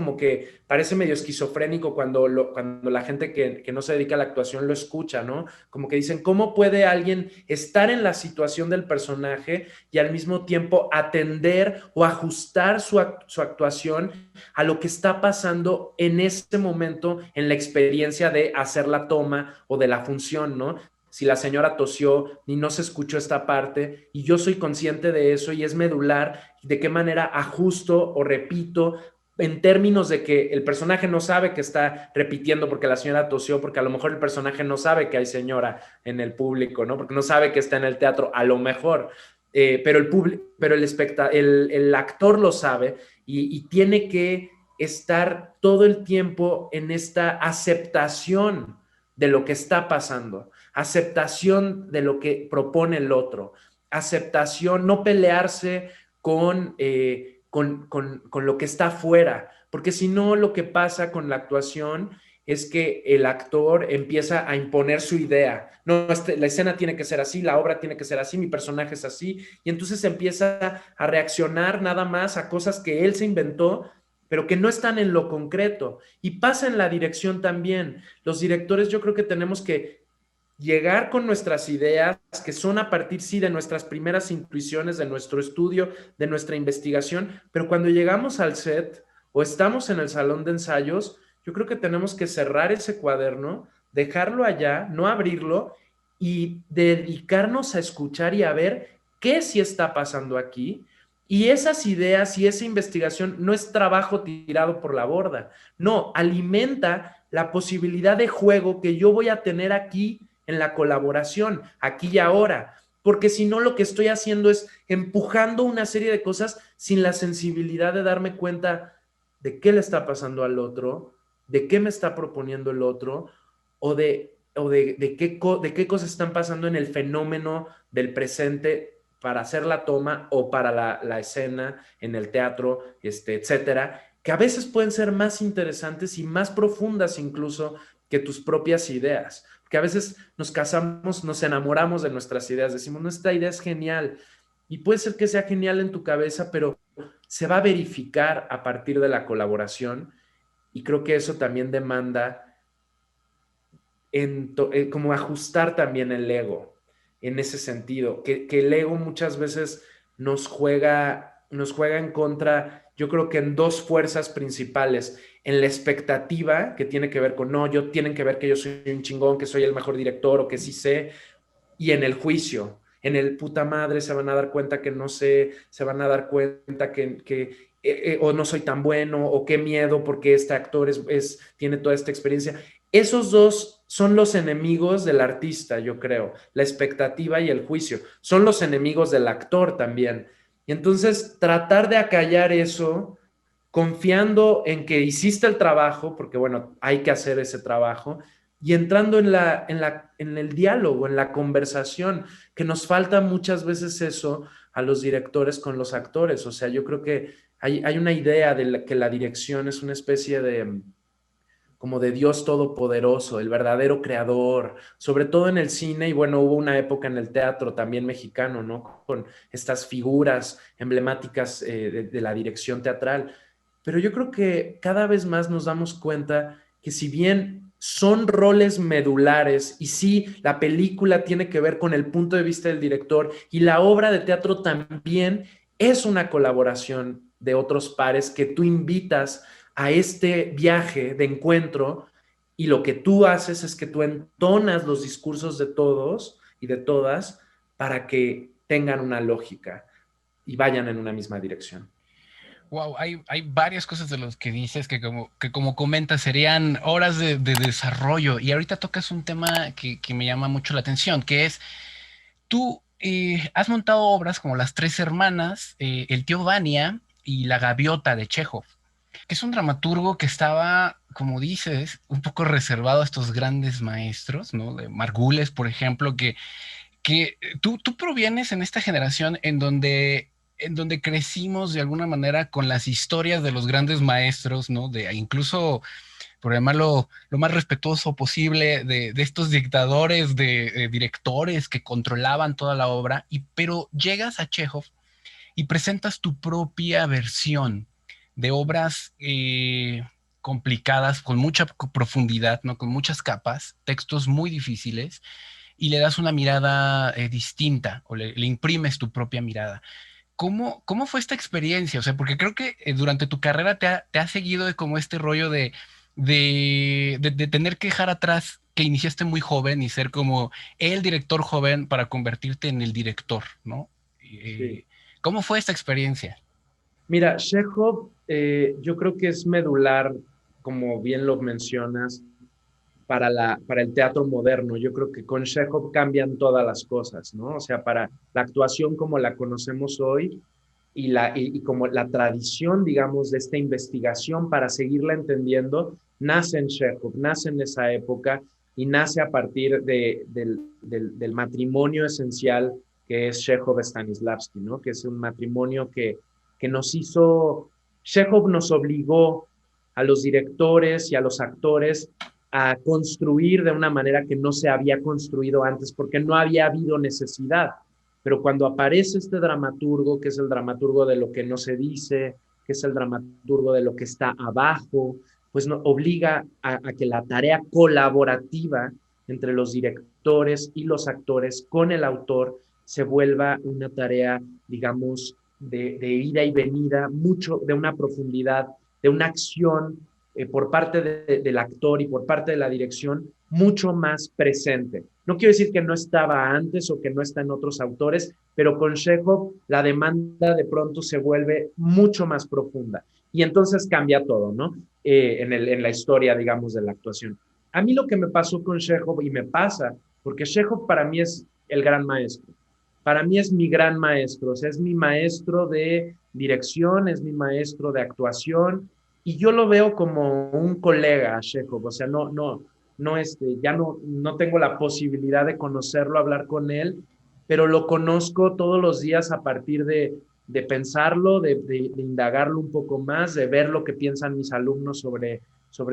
medio esquizofrénico cuando la gente que no se dedica a la actuación lo escucha, ¿no? Como que dicen, ¿cómo puede alguien estar en la situación del personaje y al mismo tiempo atender o ajustar su actuación a lo que está pasando en este momento en la experiencia de hacer la toma o de la función, ¿no? Si la señora tosió y no se escuchó esta parte, y yo soy consciente de eso y es medular, de qué manera ajusto o repito en términos de que el personaje no sabe que está repitiendo porque la señora tosió, porque a lo mejor el personaje no sabe que hay señora en el público, ¿no? Porque no sabe que está en el teatro, a lo mejor. Pero el actor lo sabe y tiene que estar todo el tiempo en esta aceptación de lo que está pasando, aceptación de lo que propone el otro, aceptación, no pelearse con lo que está afuera, porque si no, lo que pasa con la actuación es que el actor empieza a imponer su idea. No, la escena tiene que ser así, la obra tiene que ser así, mi personaje es así, y entonces empieza a reaccionar nada más a cosas que él se inventó, pero que no están en lo concreto. Y pasa en la dirección también. Los directores, yo creo que tenemos que llegar con nuestras ideas, que son a partir, sí, de nuestras primeras intuiciones, de nuestro estudio, de nuestra investigación, pero cuando llegamos al set o estamos en el salón de ensayos, yo creo que tenemos que cerrar ese cuaderno, dejarlo allá, no abrirlo y dedicarnos a escuchar y a ver qué sí está pasando aquí. Y esas ideas y esa investigación no es trabajo tirado por la borda, no, alimenta la posibilidad de juego que yo voy a tener aquí en la colaboración, aquí y ahora, porque si no lo que estoy haciendo es empujando una serie de cosas sin la sensibilidad de darme cuenta de qué le está pasando al otro, de qué me está proponiendo el otro, o de qué cosas están pasando en el fenómeno del presente para hacer la toma o para la escena en el teatro, etcétera, que a veces pueden ser más interesantes y más profundas incluso que tus propias ideas. Que a veces nos casamos, nos enamoramos de nuestras ideas, decimos, no, esta idea es genial, y puede ser que sea genial en tu cabeza, pero se va a verificar a partir de la colaboración, y creo que eso también demanda como ajustar también el ego en ese sentido, que el ego muchas veces nos juega en contra, yo creo que en dos fuerzas principales, en la expectativa, que tiene que ver con, no, tienen que ver que yo soy un chingón, que soy el mejor director o que sí sé, y en el juicio, en el puta madre se van a dar cuenta que no sé, se van a dar cuenta que o no soy tan bueno, o qué miedo porque este actor tiene toda esta experiencia. Esos dos son los enemigos del artista, yo creo, la expectativa y el juicio. Son los enemigos del actor también. Y entonces tratar de acallar eso, confiando en que hiciste el trabajo, porque bueno, hay que hacer ese trabajo, y entrando en el diálogo, en la conversación, que nos falta muchas veces eso a los directores con los actores. O sea, yo creo que hay una idea de que la dirección es una especie de como de Dios todopoderoso, el verdadero creador, sobre todo en el cine, y bueno, hubo una época en el teatro también mexicano, ¿no? Con estas figuras emblemáticas de la dirección teatral. Pero yo creo que cada vez más nos damos cuenta que si bien son roles medulares y sí, la película tiene que ver con el punto de vista del director y la obra de teatro también es una colaboración de otros pares que tú invitas a este viaje de encuentro, y lo que tú haces es que tú entonas los discursos de todos y de todas para que tengan una lógica y vayan en una misma dirección. Wow, hay varias cosas de los que dices que como comentas serían horas de desarrollo. Y ahorita tocas un tema que me llama mucho la atención, que es tú has montado obras como Las Tres Hermanas, El Tío Vania y La Gaviota de Chekhov, que es un dramaturgo que estaba, como dices, un poco reservado a estos grandes maestros, ¿no? De Margules, por ejemplo, que tú provienes en esta generación en donde crecimos de alguna manera con las historias de los grandes maestros, ¿no? De incluso por llamarlo lo más respetuoso posible, de estos dictadores, de directores que controlaban toda la obra, pero llegas a Chekhov y presentas tu propia versión de obras complicadas, con mucha profundidad, ¿no? Con muchas capas, textos muy difíciles, y le das una mirada distinta, o le imprimes tu propia mirada. ¿Cómo fue esta experiencia? O sea, porque creo que durante tu carrera te ha seguido como este rollo de tener que dejar atrás que iniciaste muy joven y ser como el director joven para convertirte en el director, ¿no? Sí. Eh, ¿Cómo fue esta experiencia? Mira, Chekhov, yo creo que es medular, como bien lo mencionas, para el teatro moderno. Yo creo que con Chekhov cambian todas las cosas, ¿no? O sea, para la actuación como la conocemos hoy y como la tradición, digamos, de esta investigación para seguirla entendiendo, nace en Chekhov, nace en esa época y nace a partir del matrimonio esencial que es Chekhov-Stanislavski, ¿no? Que es un matrimonio que nos hizo, Chekhov nos obligó a los directores y a los actores a construir de una manera que no se había construido antes, porque no había habido necesidad. Pero cuando aparece este dramaturgo, que es el dramaturgo de lo que no se dice, que es el dramaturgo de lo que está abajo, pues no, obliga a que la tarea colaborativa entre los directores y los actores con el autor se vuelva una tarea, digamos, de ida y venida, mucho de una profundidad, de una acción por parte del actor y por parte de la dirección mucho más presente. No quiero decir que no estaba antes o que no está en otros autores, pero con Chekhov la demanda de pronto se vuelve mucho más profunda y entonces cambia todo, ¿no? En la historia, digamos, de la actuación. A mí lo que me pasó con Chekhov y me pasa, porque Chekhov para mí es el gran maestro. Para mí es mi gran maestro, o sea, es mi maestro de dirección, es mi maestro de actuación, y yo lo veo como un colega, Chekhov, o sea, ya no tengo la posibilidad de conocerlo, hablar con él, pero lo conozco todos los días a partir de pensarlo, de indagarlo un poco más, de ver lo que piensan mis alumnos sobre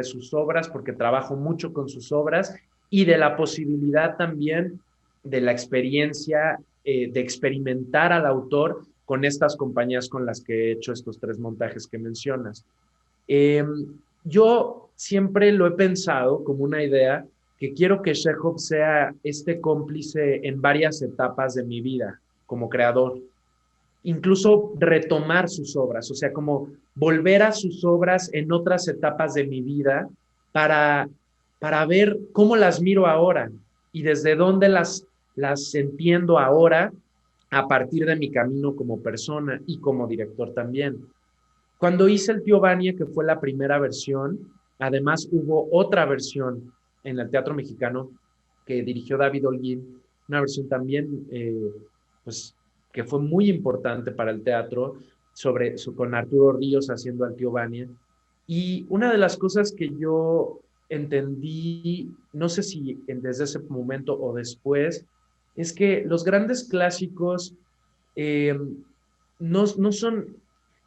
sus obras, porque trabajo mucho con sus obras, y de la posibilidad también de la experiencia, de experimentar al autor con estas compañías con las que he hecho estos tres montajes que mencionas. Eh, yo siempre lo he pensado como una idea que quiero que Chekhov sea este cómplice en varias etapas de mi vida como creador, incluso retomar sus obras, o sea, como volver a sus obras en otras etapas de mi vida para, para ver cómo las miro ahora y desde dónde las entiendo ahora a partir de mi camino como persona y como director también. Cuando hice el Tío Vania, que fue la primera versión, además hubo otra versión en el Teatro Mexicano que dirigió David Holguín, una versión también, pues, que fue muy importante para el teatro, con Arturo Ríos haciendo al Tío Vania. Y una de las cosas que yo entendí, no sé si desde ese momento o después, es que los grandes clásicos eh, no son,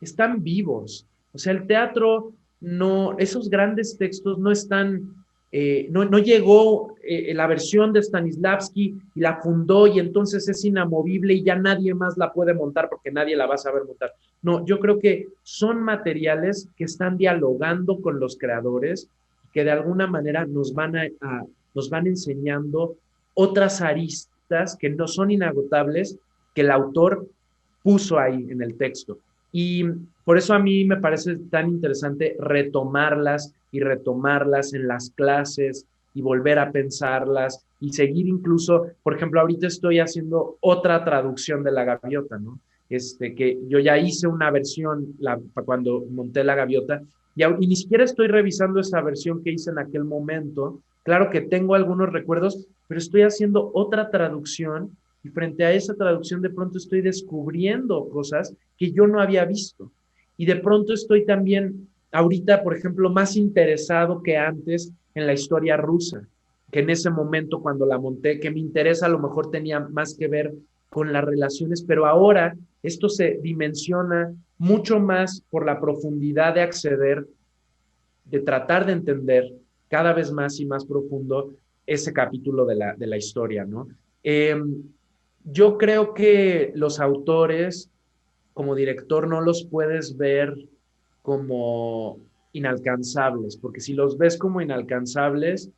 están vivos. O sea, el teatro, no, esos grandes textos no están, no llegó la versión de Stanislavski y la fundó y entonces es inamovible y ya nadie más la puede montar porque nadie la va a saber montar. No, yo creo que son materiales que están dialogando con los creadores, que de alguna manera nos van enseñando otras aristas que no son inagotables, que el autor puso ahí en el texto. Y por eso a mí me parece tan interesante retomarlas y retomarlas en las clases y volver a pensarlas y seguir incluso, por ejemplo, ahorita estoy haciendo otra traducción de La Gaviota, ¿no? Que yo ya hice una versión cuando monté La Gaviota y ni siquiera estoy revisando esa versión que hice en aquel momento. Claro que tengo algunos recuerdos, pero estoy haciendo otra traducción y frente a esa traducción de pronto estoy descubriendo cosas que yo no había visto. Y de pronto estoy también ahorita, por ejemplo, más interesado que antes en la historia rusa, que en ese momento cuando la monté, que me interesa a lo mejor tenía más que ver con las relaciones, pero ahora esto se dimensiona mucho más por la profundidad de acceder de tratar de entender cada vez más y más profundo ese capítulo de la historia, ¿no? Yo creo que los autores, como director, no los puedes ver como inalcanzables, porque si los ves como inalcanzables,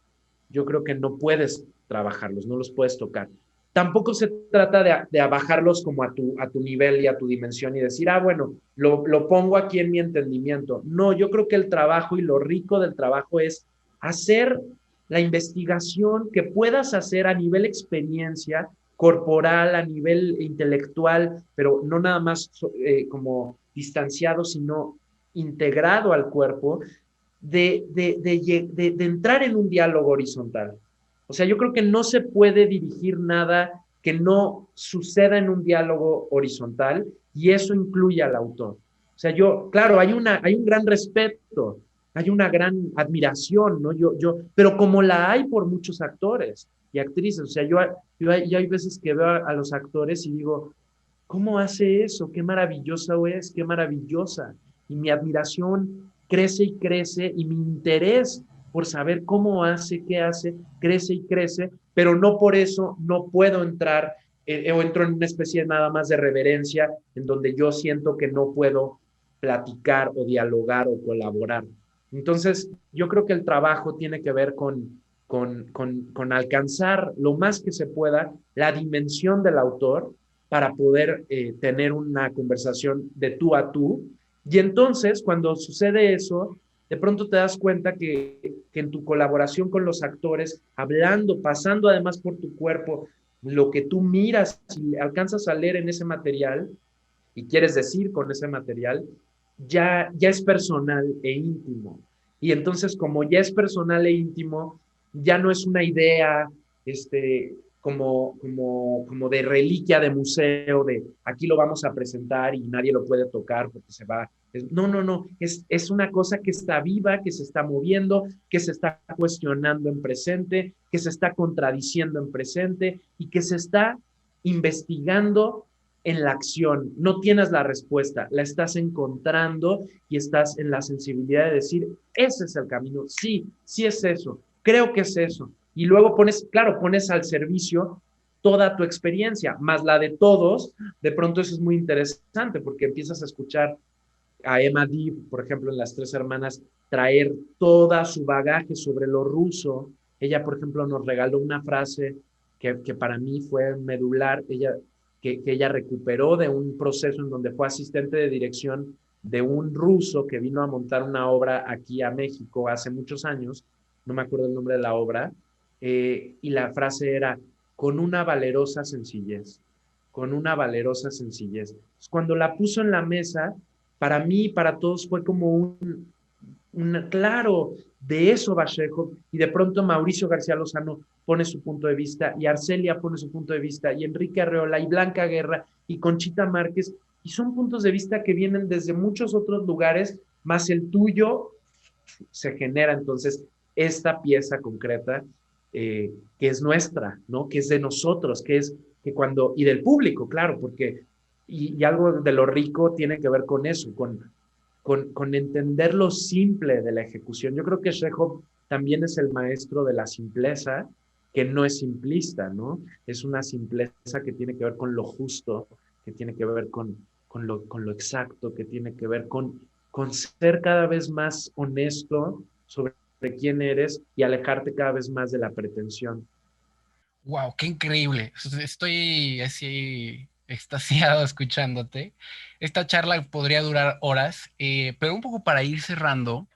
yo creo que no puedes trabajarlos, no los puedes tocar. Tampoco se trata de bajarlos como a tu nivel y a tu dimensión y decir, bueno, lo pongo aquí en mi entendimiento. No, yo creo que el trabajo y lo rico del trabajo es hacer la investigación que puedas hacer a nivel experiencia corporal, a nivel intelectual, pero no nada más como distanciado, sino integrado al cuerpo, de entrar en un diálogo horizontal. O sea, yo creo que no se puede dirigir nada que no suceda en un diálogo horizontal y eso incluye al autor. O sea, claro, hay un gran respeto, hay una gran admiración, ¿no? Pero como la hay por muchos actores y actrices, o sea, hay veces que veo a los actores y digo, ¿cómo hace eso? Qué maravillosa es, qué maravillosa. Y mi admiración crece y crece y mi interés por saber cómo hace, qué hace, crece y crece, pero no por eso no puedo entrar o entro en una especie nada más de reverencia en donde yo siento que no puedo platicar o dialogar o colaborar. Entonces, yo creo que el trabajo tiene que ver con alcanzar lo más que se pueda la dimensión del autor para poder tener una conversación de tú a tú. Y entonces, cuando sucede eso, de pronto te das cuenta que en tu colaboración con los actores, hablando, pasando además por tu cuerpo, lo que tú miras y alcanzas a leer en ese material y quieres decir con ese material, ya es personal e íntimo. Y entonces, como ya es personal e íntimo, ya no es una idea como de reliquia de museo, de aquí lo vamos a presentar y nadie lo puede tocar porque se va. No, no, no, es una cosa que está viva, que se está moviendo, que se está cuestionando en presente, que se está contradiciendo en presente y que se está investigando en la acción. No tienes la respuesta, la estás encontrando y estás en la sensibilidad de decir, ese es el camino, sí, sí es eso, creo que es eso. Y luego pones al servicio toda tu experiencia, más la de todos. De pronto eso es muy interesante porque empiezas a escuchar a Emma Deeb, por ejemplo, en Las Tres Hermanas, traer toda su bagaje sobre lo ruso. Ella, por ejemplo, nos regaló una frase que para mí fue medular, que ella recuperó de un proceso en donde fue asistente de dirección de un ruso que vino a montar una obra aquí a México hace muchos años, no me acuerdo el nombre de la obra, y la frase era, con una valerosa sencillez, con una valerosa sencillez. Cuando la puso en la mesa, para mí, para todos fue como claro, de eso Vallejo, y de pronto Mauricio García Lozano pone su punto de vista, y Arcelia pone su punto de vista, y Enrique Arreola, y Blanca Guerra, y Conchita Márquez, y son puntos de vista que vienen desde muchos otros lugares, más el tuyo se genera entonces esta pieza concreta que es nuestra, ¿no? Que es de nosotros, y del público, claro, porque, y algo de lo rico tiene que ver con eso, con entender lo simple de la ejecución. Yo creo que Chekhov también es el maestro de la simpleza, que no es simplista, ¿no? Es una simpleza que tiene que ver con lo justo, que tiene que ver con lo exacto, que tiene que ver con ser cada vez más honesto sobre quién eres y alejarte cada vez más de la pretensión. Wow, qué increíble. Estoy así extasiado escuchándote. Esta charla podría durar horas, pero un poco para ir cerrando,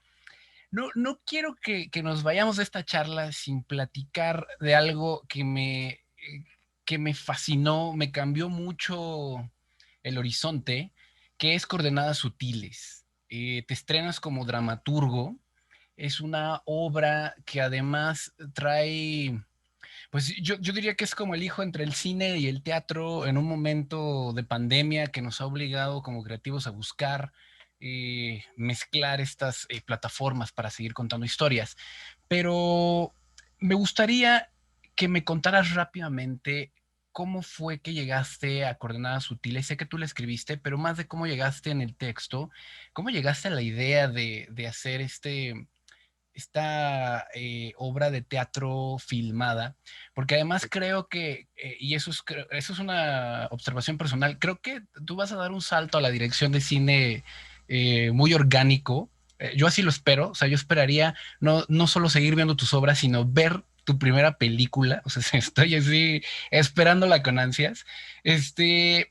no quiero que nos vayamos de esta charla sin platicar de algo que me fascinó, me cambió mucho el horizonte, que es Coordenadas Sutiles. Te estrenas como dramaturgo. Es una obra que además trae, pues yo diría que es como el hijo entre el cine y el teatro en un momento de pandemia que nos ha obligado como creativos a buscar mezclar estas plataformas para seguir contando historias. Pero me gustaría que me contaras rápidamente cómo fue que llegaste a Coordenadas Sutiles. Sé que tú la escribiste, pero más de cómo llegaste en el texto, cómo llegaste a la idea de hacer obra de teatro filmada, porque además creo que, y eso es una observación personal, creo que tú vas a dar un salto a la dirección de cine muy orgánico. Yo así lo espero, o sea, yo esperaría no solo seguir viendo tus obras, sino ver tu primera película, o sea, estoy así esperándola con ansias.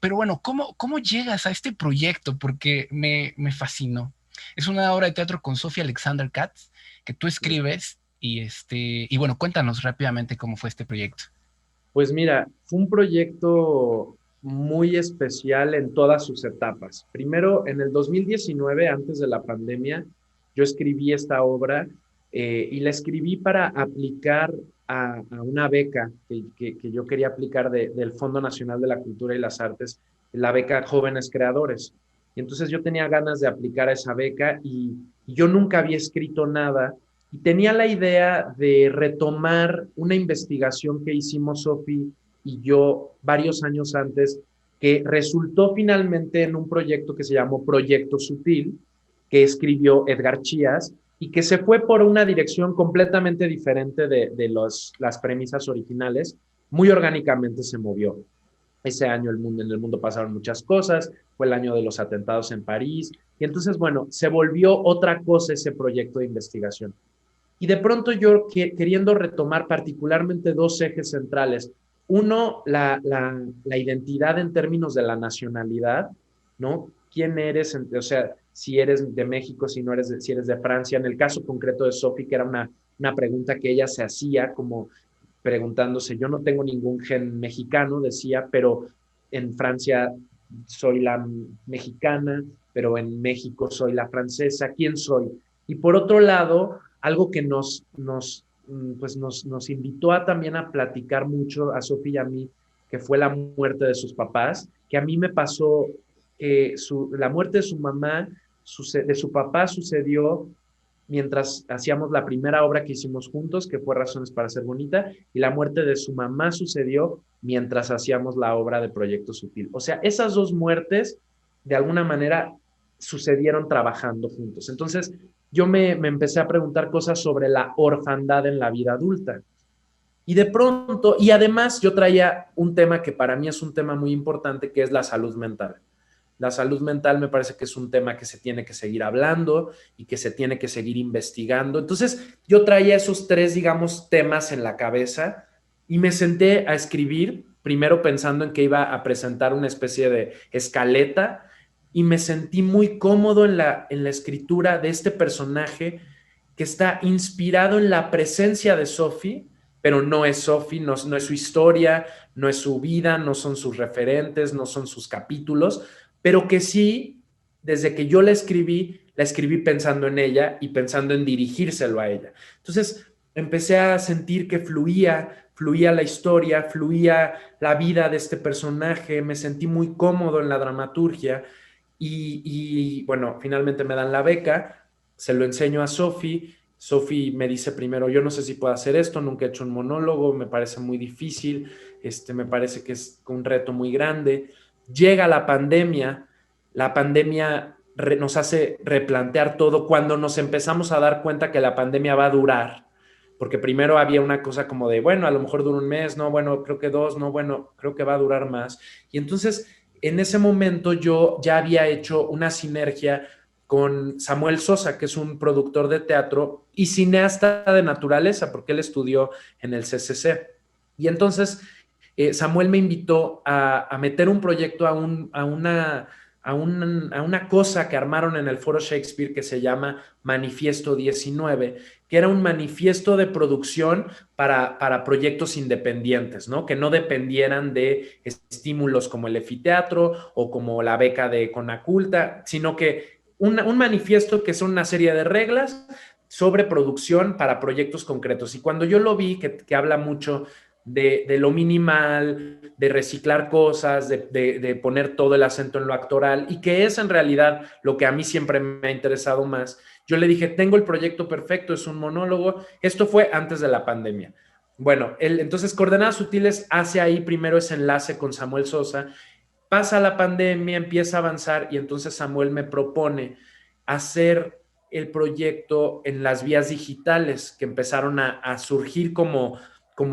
Pero bueno, ¿cómo llegas a este proyecto? Porque me fascinó. Es una obra de teatro con Sofía Alexander Katz que tú escribes y bueno, cuéntanos rápidamente cómo fue este proyecto. Pues mira, fue un proyecto muy especial en todas sus etapas. Primero, en el 2019, antes de la pandemia, yo escribí esta obra y la escribí para aplicar a una beca que yo quería aplicar del Fondo Nacional de la Cultura y las Artes, la beca Jóvenes Creadores. Y entonces yo tenía ganas de aplicar a esa beca y yo nunca había escrito nada y tenía la idea de retomar una investigación que hicimos Sofi y yo varios años antes, que resultó finalmente en un proyecto que se llamó Proyecto Sutil, que escribió Edgar Chías y que se fue por una dirección completamente diferente de las premisas originales. Muy orgánicamente se movió. Ese año en el mundo pasaron muchas cosas, fue el año de los atentados en París, y entonces, bueno, se volvió otra cosa ese proyecto de investigación. Y de pronto yo queriendo retomar particularmente dos ejes centrales. Uno, la identidad en términos de la nacionalidad, ¿no? ¿Quién eres? O sea, si eres de México, si no eres si eres de Francia. En el caso concreto de Sophie, que era una pregunta que ella se hacía como preguntándose, yo no tengo ningún gen mexicano, decía, pero en Francia soy la mexicana, pero en México soy la francesa, ¿quién soy? Y por otro lado, algo que nos invitó también a platicar mucho a Sofía y a mí, que fue la muerte de sus papás, que a mí me pasó que la muerte de su mamá, de su papá sucedió mientras hacíamos la primera obra que hicimos juntos, que fue Razones para Ser Bonita, y la muerte de su mamá sucedió mientras hacíamos la obra de Proyecto Sutil. O sea, esas dos muertes, de alguna manera, sucedieron trabajando juntos. Entonces, yo me empecé a preguntar cosas sobre la orfandad en la vida adulta. Y de pronto, y además yo traía un tema que para mí es un tema muy importante, que es la salud mental. La salud mental me parece que es un tema que se tiene que seguir hablando y que se tiene que seguir investigando. Entonces, yo traía esos tres, digamos, temas en la cabeza y me senté a escribir, primero pensando en que iba a presentar una especie de escaleta y me sentí muy cómodo en la escritura de este personaje que está inspirado en la presencia de Sophie, pero no es Sophie, no es su historia, no es su vida, no son sus referentes, no son sus capítulos, pero que sí, desde que yo la escribí pensando en ella y pensando en dirigírselo a ella. Entonces empecé a sentir que fluía la historia, fluía la vida de este personaje, me sentí muy cómodo en la dramaturgia bueno, finalmente me dan la beca, se lo enseño a Sophie. Sophie me dice primero, yo no sé si puedo hacer esto, nunca he hecho un monólogo, me parece muy difícil, me parece que es un reto muy grande. Llega la pandemia nos hace replantear todo cuando nos empezamos a dar cuenta que la pandemia va a durar, porque primero había una cosa como de, bueno, a lo mejor dura un mes, no, bueno, creo que dos, no, bueno, creo que va a durar más. Y entonces, en ese momento yo ya había hecho una sinergia con Samuel Sosa, que es un productor de teatro y cineasta de naturaleza, porque él estudió en el CCC. Y entonces Samuel me invitó a meter un proyecto a una cosa que armaron en el Foro Shakespeare que se llama Manifiesto 19, que era un manifiesto de producción para proyectos independientes, ¿no? Que no dependieran de estímulos como el Efiteatro o como la beca de Conaculta, sino que un manifiesto que son una serie de reglas sobre producción para proyectos concretos. Y cuando yo lo vi, que habla mucho de lo minimal, de reciclar cosas, de poner todo el acento en lo actoral, y que es en realidad lo que a mí siempre me ha interesado más. Yo le dije, tengo el proyecto perfecto, es un monólogo. Esto fue antes de la pandemia. Bueno, entonces Coordenadas Sutiles hace ahí primero ese enlace con Samuel Sosa, pasa la pandemia, empieza a avanzar y entonces Samuel me propone hacer el proyecto en las vías digitales que empezaron a surgir como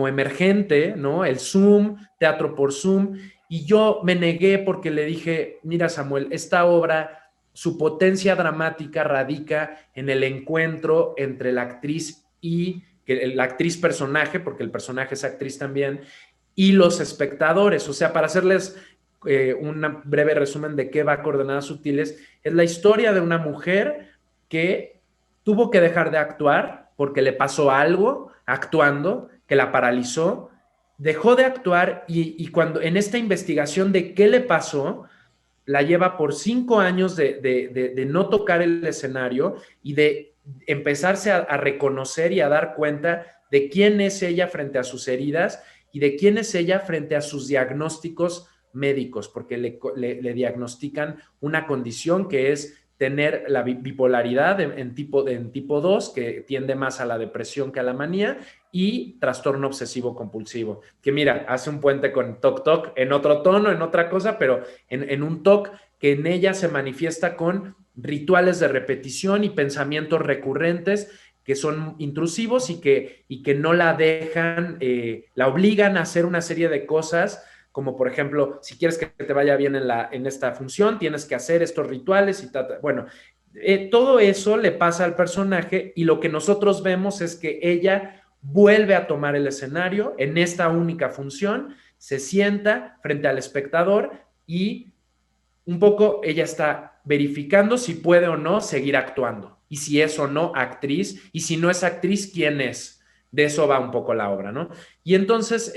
emergente, ¿no? El Zoom, teatro por Zoom, y yo me negué porque le dije, mira Samuel, esta obra, su potencia dramática radica en el encuentro entre la actriz y la actriz personaje, porque el personaje es actriz también, y los espectadores. O sea, para hacerles un breve resumen de qué va Coordenadas Sutiles, es la historia de una mujer que tuvo que dejar de actuar porque le pasó algo actuando que la paralizó, dejó de actuar y cuando en esta investigación de qué le pasó, la lleva por 5 años de no tocar el escenario y de empezarse a reconocer y a dar cuenta de quién es ella frente a sus heridas y de quién es ella frente a sus diagnósticos médicos, porque le diagnostican una condición que es tener la bipolaridad en tipo 2, que tiende más a la depresión que a la manía, y trastorno obsesivo compulsivo, que mira, hace un puente con Toc Toc en otro tono, en otra cosa, pero en un TOC que en ella se manifiesta con rituales de repetición y pensamientos recurrentes que son intrusivos y que no la dejan, la obligan a hacer una serie de cosas, como por ejemplo, si quieres que te vaya bien en esta función, tienes que hacer estos rituales y tal. Bueno, todo eso le pasa al personaje y lo que nosotros vemos es que ella vuelve a tomar el escenario en esta única función, se sienta frente al espectador y un poco ella está verificando si puede o no seguir actuando y si es o no actriz y si no es actriz, ¿quién es? De eso va un poco la obra, ¿no? Y entonces,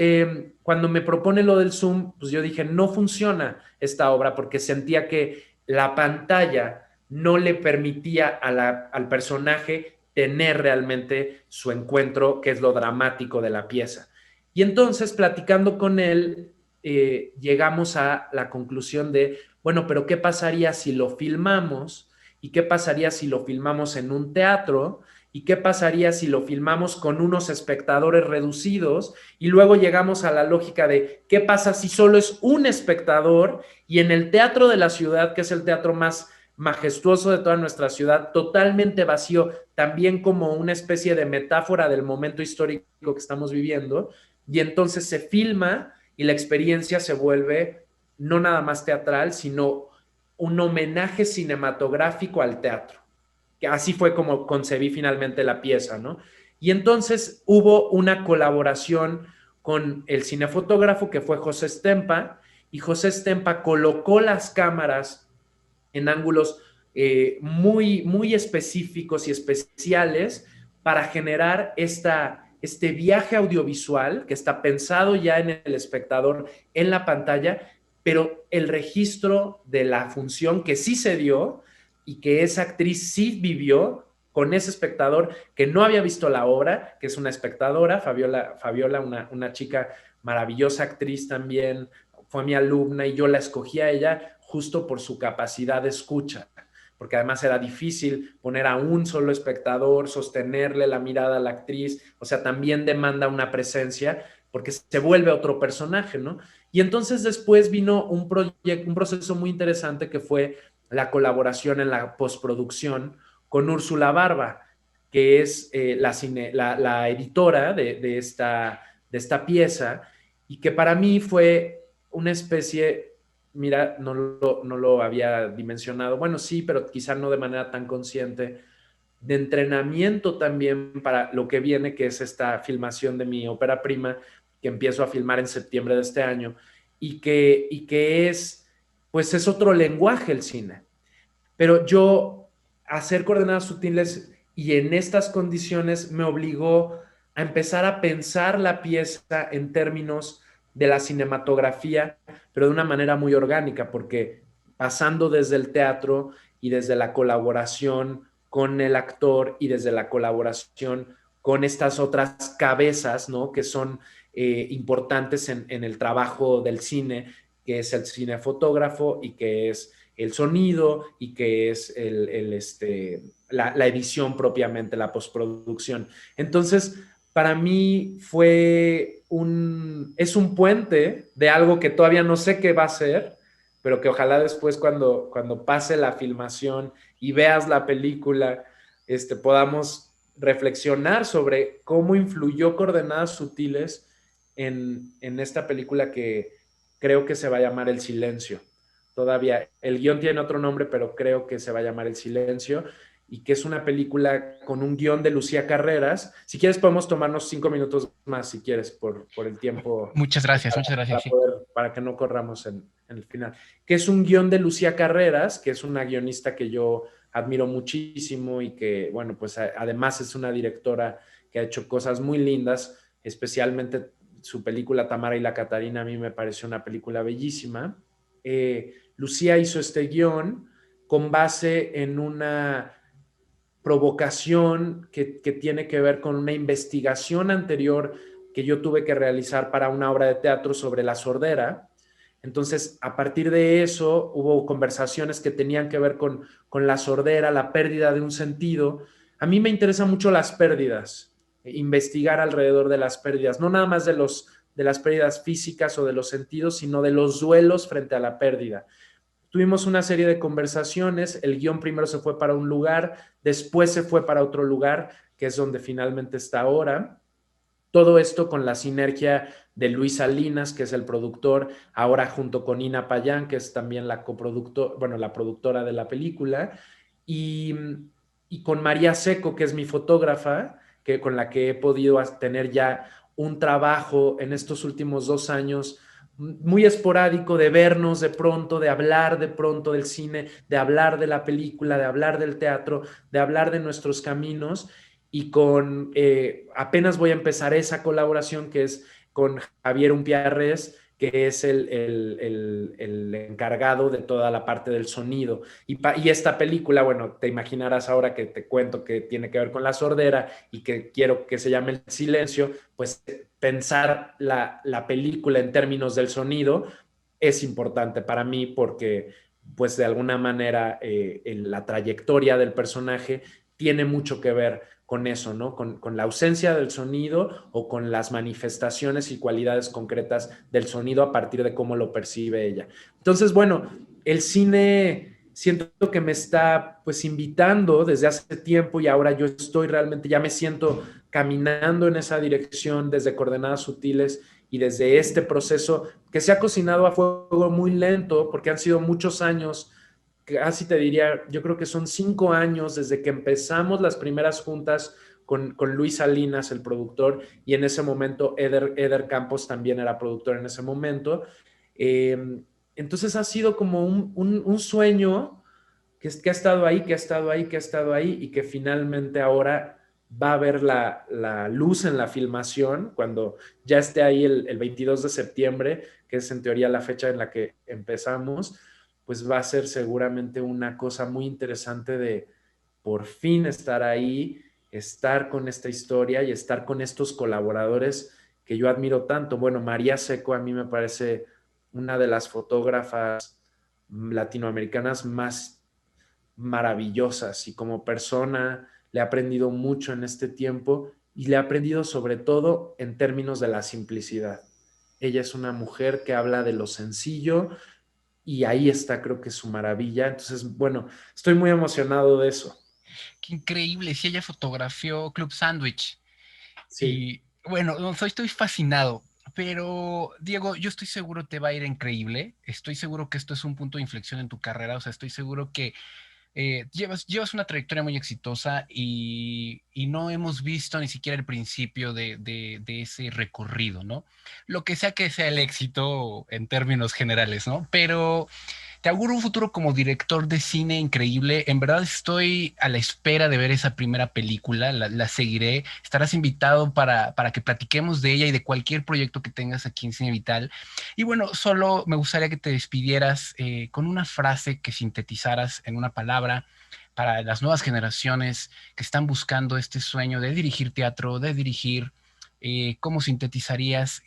cuando me propone lo del Zoom, pues yo dije, no funciona esta obra porque sentía que la pantalla no le permitía al personaje tener realmente su encuentro, que es lo dramático de la pieza. Y entonces, platicando con él, llegamos a la conclusión de, bueno, pero ¿qué pasaría si lo filmamos? ¿Y qué pasaría si lo filmamos en un teatro? ¿Y qué pasaría si lo filmamos con unos espectadores reducidos? Y luego llegamos a la lógica de qué pasa si solo es un espectador y en el teatro de la ciudad, que es el teatro más majestuoso de toda nuestra ciudad, totalmente vacío, también como una especie de metáfora del momento histórico que estamos viviendo, y entonces se filma y la experiencia se vuelve no nada más teatral, sino un homenaje cinematográfico al teatro. Que así fue como concebí finalmente la pieza, ¿no? Y entonces hubo una colaboración con el cinefotógrafo que fue José Stempa, y José Stempa colocó las cámaras en ángulos muy, muy específicos y especiales para generar este viaje audiovisual que está pensado ya en el espectador, en la pantalla, pero el registro de la función que sí se dio y que esa actriz sí vivió con ese espectador que no había visto la obra, que es una espectadora, Fabiola una chica maravillosa actriz también, fue mi alumna y yo la escogí a ella justo por su capacidad de escucha, porque además era difícil poner a un solo espectador, sostenerle la mirada a la actriz, o sea, también demanda una presencia porque se vuelve otro personaje, ¿no? Y entonces después vino un proceso muy interesante que fue la colaboración en la postproducción con Úrsula Barba, que es la editora de esta pieza, y que para mí fue una especie, mira, no lo había dimensionado, bueno, sí, pero quizá no de manera tan consciente, de entrenamiento también para lo que viene, que es esta filmación de mi ópera prima, que empiezo a filmar en septiembre de este año, y que pues es otro lenguaje el cine. Pero yo, hacer Coordenadas Sutiles y en estas condiciones me obligó a empezar a pensar la pieza en términos de la cinematografía, pero de una manera muy orgánica, porque pasando desde el teatro y desde la colaboración con el actor y desde la colaboración con estas otras cabezas, ¿no? Que son importantes en el trabajo del cine, que es el cinefotógrafo y que es el sonido y que es la edición propiamente, la postproducción. Entonces, para mí es un puente de algo que todavía no sé qué va a ser, pero que ojalá después cuando pase la filmación y veas la película, podamos reflexionar sobre cómo influyó Coordenadas Sutiles en esta película que creo que se va a llamar El Silencio. Todavía, el guión tiene otro nombre, pero creo que se va a llamar El Silencio y que es una película con un guión de Lucía Carreras. Si quieres podemos tomarnos 5 minutos más, si quieres, por el tiempo, Muchas gracias, sí. para que no corramos en el final. Que es un guión de Lucía Carreras, que es una guionista que yo admiro muchísimo y que, bueno, pues además es una directora que ha hecho cosas muy lindas, especialmente su película Tamara y la Catarina a mí me pareció una película bellísima. Lucía hizo este guión con base en una provocación que tiene que ver con una investigación anterior que yo tuve que realizar para una obra de teatro sobre la sordera. Entonces, a partir de eso, hubo conversaciones que tenían que ver con la sordera, la pérdida de un sentido. A mí me interesan mucho las pérdidas, investigar alrededor de las pérdidas, no nada más de las pérdidas físicas o de los sentidos, sino de los duelos frente a la pérdida. Tuvimos una serie de conversaciones, el guión primero se fue para un lugar, después se fue para otro lugar, que es donde finalmente está ahora. Todo esto con la sinergia de Luis Salinas, que es el productor, ahora junto con Ina Payán, que es también la coproductora, bueno, la productora de la película, y, y con María Seco, que es mi fotógrafa, con la que he podido tener ya un trabajo en estos últimos 2 años muy esporádico de vernos de pronto, de hablar de pronto del cine, de hablar de la película, de hablar del teatro, de hablar de nuestros caminos y apenas voy a empezar esa colaboración que es con Javier Umpiarres, que es el encargado de toda la parte del sonido. Y esta película, bueno, te imaginarás ahora que te cuento que tiene que ver con la sordera y que quiero que se llame El Silencio, pues pensar la película en términos del sonido es importante para mí porque pues de alguna manera la trayectoria del personaje tiene mucho que ver con eso, ¿no? Con la ausencia del sonido o con las manifestaciones y cualidades concretas del sonido a partir de cómo lo percibe ella. Entonces, bueno, el cine siento que me está pues invitando desde hace tiempo y ahora yo estoy realmente, ya me siento caminando en esa dirección desde Coordenadas Sutiles y desde este proceso que se ha cocinado a fuego muy lento porque han sido muchos años, casi te diría, yo creo que son 5 años desde que empezamos las primeras juntas con Luis Salinas, el productor, y en ese momento Eder Campos también era productor en ese momento. Eh, entonces ha sido como un sueño que ha estado ahí, que ha estado ahí, que ha estado ahí y que finalmente ahora va a ver la luz en la filmación cuando ya esté ahí el 22 de septiembre, que es en teoría la fecha en la que empezamos, pues va a ser seguramente una cosa muy interesante de por fin estar ahí, estar con esta historia y estar con estos colaboradores que yo admiro tanto. Bueno, María Seco a mí me parece una de las fotógrafas latinoamericanas más maravillosas y como persona le he aprendido mucho en este tiempo y le he aprendido sobre todo en términos de la simplicidad. Ella es una mujer que habla de lo sencillo y ahí está creo que su maravilla. Entonces, bueno, estoy muy emocionado de eso. Qué increíble, si ella fotografió Club Sandwich. Sí, Y bueno, no, estoy fascinado. Pero, Diego, yo estoy seguro te va a ir increíble. Estoy seguro que esto es un punto de inflexión en tu carrera. O sea, estoy seguro que llevas una trayectoria muy exitosa y no hemos visto ni siquiera el principio de ese recorrido, ¿no? Lo que sea el éxito en términos generales, ¿no? Pero te auguro un futuro como director de cine increíble. En verdad estoy a la espera de ver esa primera película, la seguiré. Estarás invitado para que platiquemos de ella y de cualquier proyecto que tengas aquí en Cine Vital. Y bueno, solo me gustaría que te despidieras con una frase que sintetizaras en una palabra para las nuevas generaciones que están buscando este sueño de dirigir teatro, de dirigir. ¿Cómo sintetizarías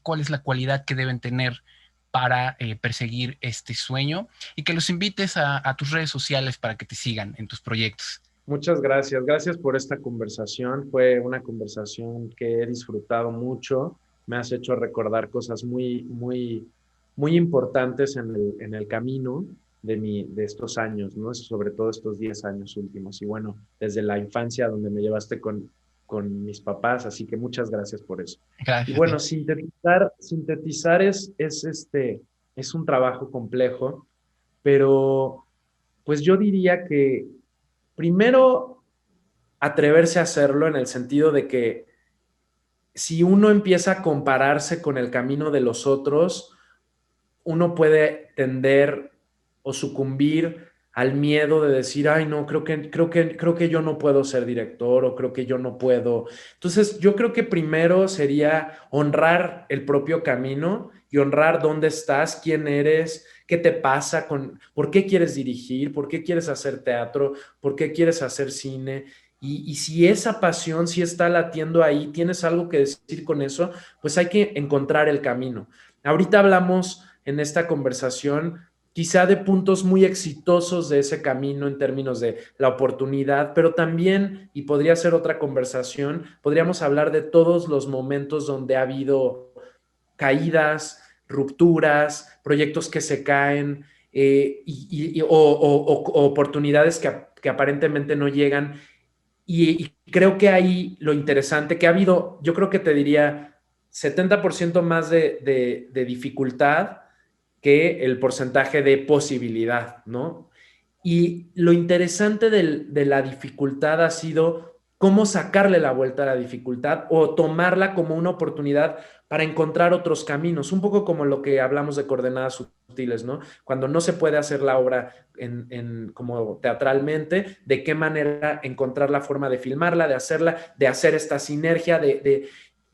cuál es la cualidad que deben tener para perseguir este sueño y que los invites a tus redes sociales para que te sigan en tus proyectos? muchas gracias. Gracias por esta conversación. Fue una conversación que he disfrutado mucho. Me has hecho recordar cosas muy, muy, muy importantes en el camino. de estos años, ¿no? Sobre todo estos 10 años últimos. Y bueno, desde la infancia donde me llevaste con mis papás, así que muchas gracias por eso. Y Gracias a ti. bueno, sintetizar es un trabajo complejo, pero pues yo diría que primero atreverse a hacerlo en el sentido de que si uno empieza a compararse con el camino de los otros, uno puede tender o sucumbir al miedo de decir, ay, no, creo que yo no puedo ser director o creo que yo no puedo. Entonces, yo creo que primero sería honrar el propio camino y honrar dónde estás, quién eres, qué te pasa por qué quieres dirigir, por qué quieres hacer teatro, por qué quieres hacer cine. Y si esa pasión, si está latiendo ahí, tienes algo que decir con eso, pues hay que encontrar el camino. Ahorita hablamos en esta conversación quizá de puntos muy exitosos de ese camino en términos de la oportunidad, pero también, y podría ser otra conversación, podríamos hablar de todos los momentos donde ha habido caídas, rupturas, proyectos que se caen o oportunidades que aparentemente no llegan. Y creo que ahí lo interesante que ha habido, yo creo que te diría 70% más de dificultad que el porcentaje de posibilidad, ¿no? Y lo interesante de la dificultad ha sido cómo sacarle la vuelta a la dificultad o tomarla como una oportunidad para encontrar otros caminos, un poco como lo que hablamos de coordenadas sutiles, ¿no? Cuando no se puede hacer la obra como teatralmente, de qué manera encontrar la forma de filmarla, de hacerla, de hacer esta sinergia,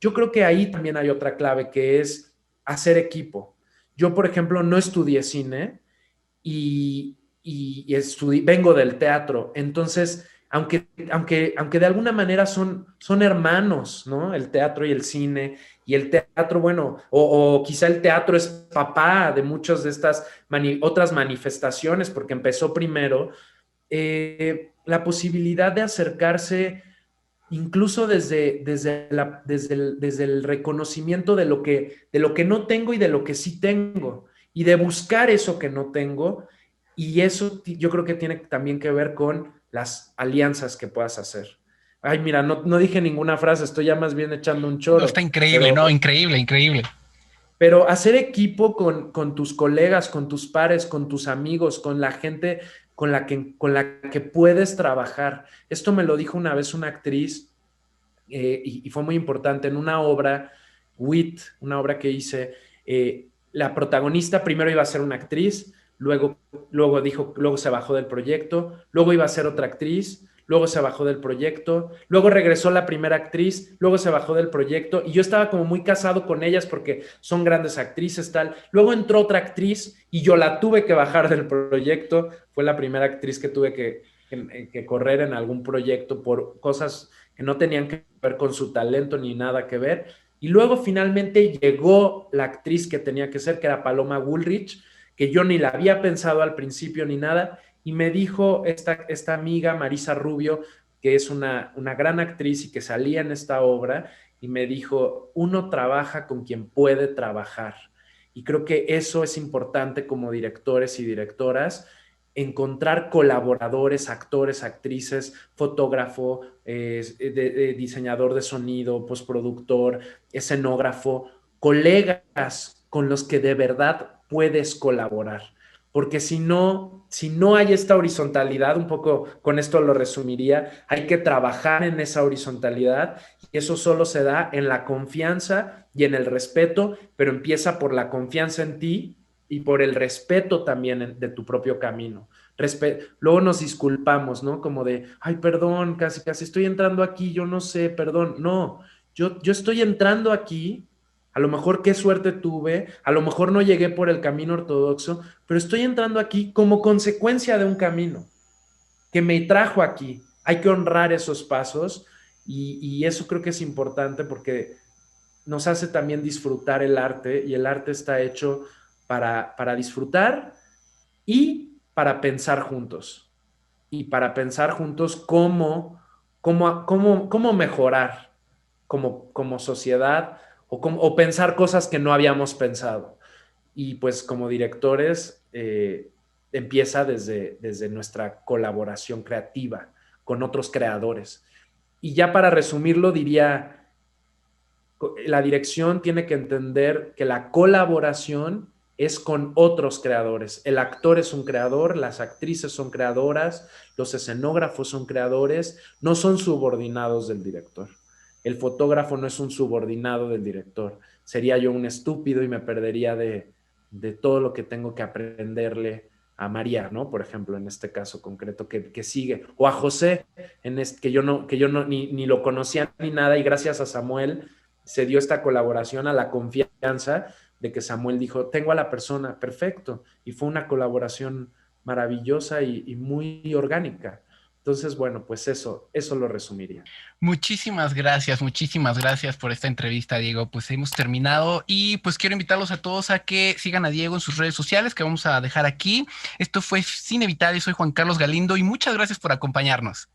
Yo creo que ahí también hay otra clave que es hacer equipo. Yo, por ejemplo, no estudié cine y vengo del teatro, entonces, aunque de alguna manera son hermanos, ¿no? El teatro y el cine, y el teatro, bueno, o quizá el teatro es papá de muchas de estas otras manifestaciones, porque empezó primero, la posibilidad de acercarse incluso desde el reconocimiento de lo que no tengo y de lo que sí tengo, y de buscar eso que no tengo, y eso yo creo que tiene también que ver con las alianzas que puedas hacer. Ay, mira, no dije ninguna frase, estoy ya más bien echando un No, choro, está increíble, pero no, increíble, increíble. pero hacer equipo con tus colegas, con tus pares, con tus amigos, con la gente con la que puedes trabajar. Esto me lo dijo una vez una actriz, y fue muy importante en una obra, WIT, una obra que hice. La protagonista primero iba a ser una actriz, luego se bajó del proyecto, luego iba a ser otra actriz, luego se bajó del proyecto, luego regresó la primera actriz, luego se bajó del proyecto y yo estaba como muy casado con ellas porque son grandes actrices, tal. Luego entró otra actriz y yo la tuve que bajar del proyecto, fue la primera actriz que tuve que correr en algún proyecto por cosas que no tenían que ver con su talento ni nada que ver. Y luego finalmente llegó la actriz que tenía que ser, que era Paloma Woolrich, que yo ni la había pensado al principio ni nada, y me dijo esta amiga, Marisa Rubio, que es una gran actriz y que salía en esta obra, y me dijo, uno trabaja con quien puede trabajar. Y creo que eso es importante como directores y directoras, encontrar colaboradores, actores, actrices, fotógrafo, diseñador de sonido, postproductor, escenógrafo, colegas con los que de verdad puedes colaborar. Porque si no hay esta horizontalidad, un poco con esto lo resumiría, hay que trabajar en esa horizontalidad y eso solo se da en la confianza y en el respeto, pero empieza por la confianza en ti y por el respeto también de tu propio camino. Luego nos disculpamos, ¿no? Como de, ay, perdón, casi estoy entrando aquí, yo no sé, perdón. No, yo estoy entrando aquí, a lo mejor qué suerte tuve, a lo mejor no llegué por el camino ortodoxo, pero estoy entrando aquí como consecuencia de un camino que me trajo aquí. Hay que honrar esos pasos y eso creo que es importante porque nos hace también disfrutar el arte y el arte está hecho para disfrutar y para pensar juntos. Y para pensar juntos cómo mejorar como sociedad o pensar cosas que no habíamos pensado. Y pues como directores, empieza desde nuestra colaboración creativa con otros creadores. Y ya para resumirlo, diría, la dirección tiene que entender que la colaboración es con otros creadores. El actor es un creador, las actrices son creadoras, los escenógrafos son creadores, no son subordinados del director. El fotógrafo no es un subordinado del director. Sería yo un estúpido y me perdería de todo lo que tengo que aprenderle a María, ¿no? Por ejemplo, en este caso concreto que sigue, o a José, que yo no ni lo conocía ni nada, y gracias a Samuel se dio esta colaboración, a la confianza de que Samuel dijo, tengo a la persona, perfecto, y fue una colaboración maravillosa y muy orgánica. Entonces, bueno, pues eso lo resumiría. Muchísimas gracias por esta entrevista, Diego. Pues hemos terminado y pues quiero invitarlos a todos a que sigan a Diego en sus redes sociales que vamos a dejar aquí. Esto fue Sin Evitar y soy Juan Carlos Galindo y muchas gracias por acompañarnos.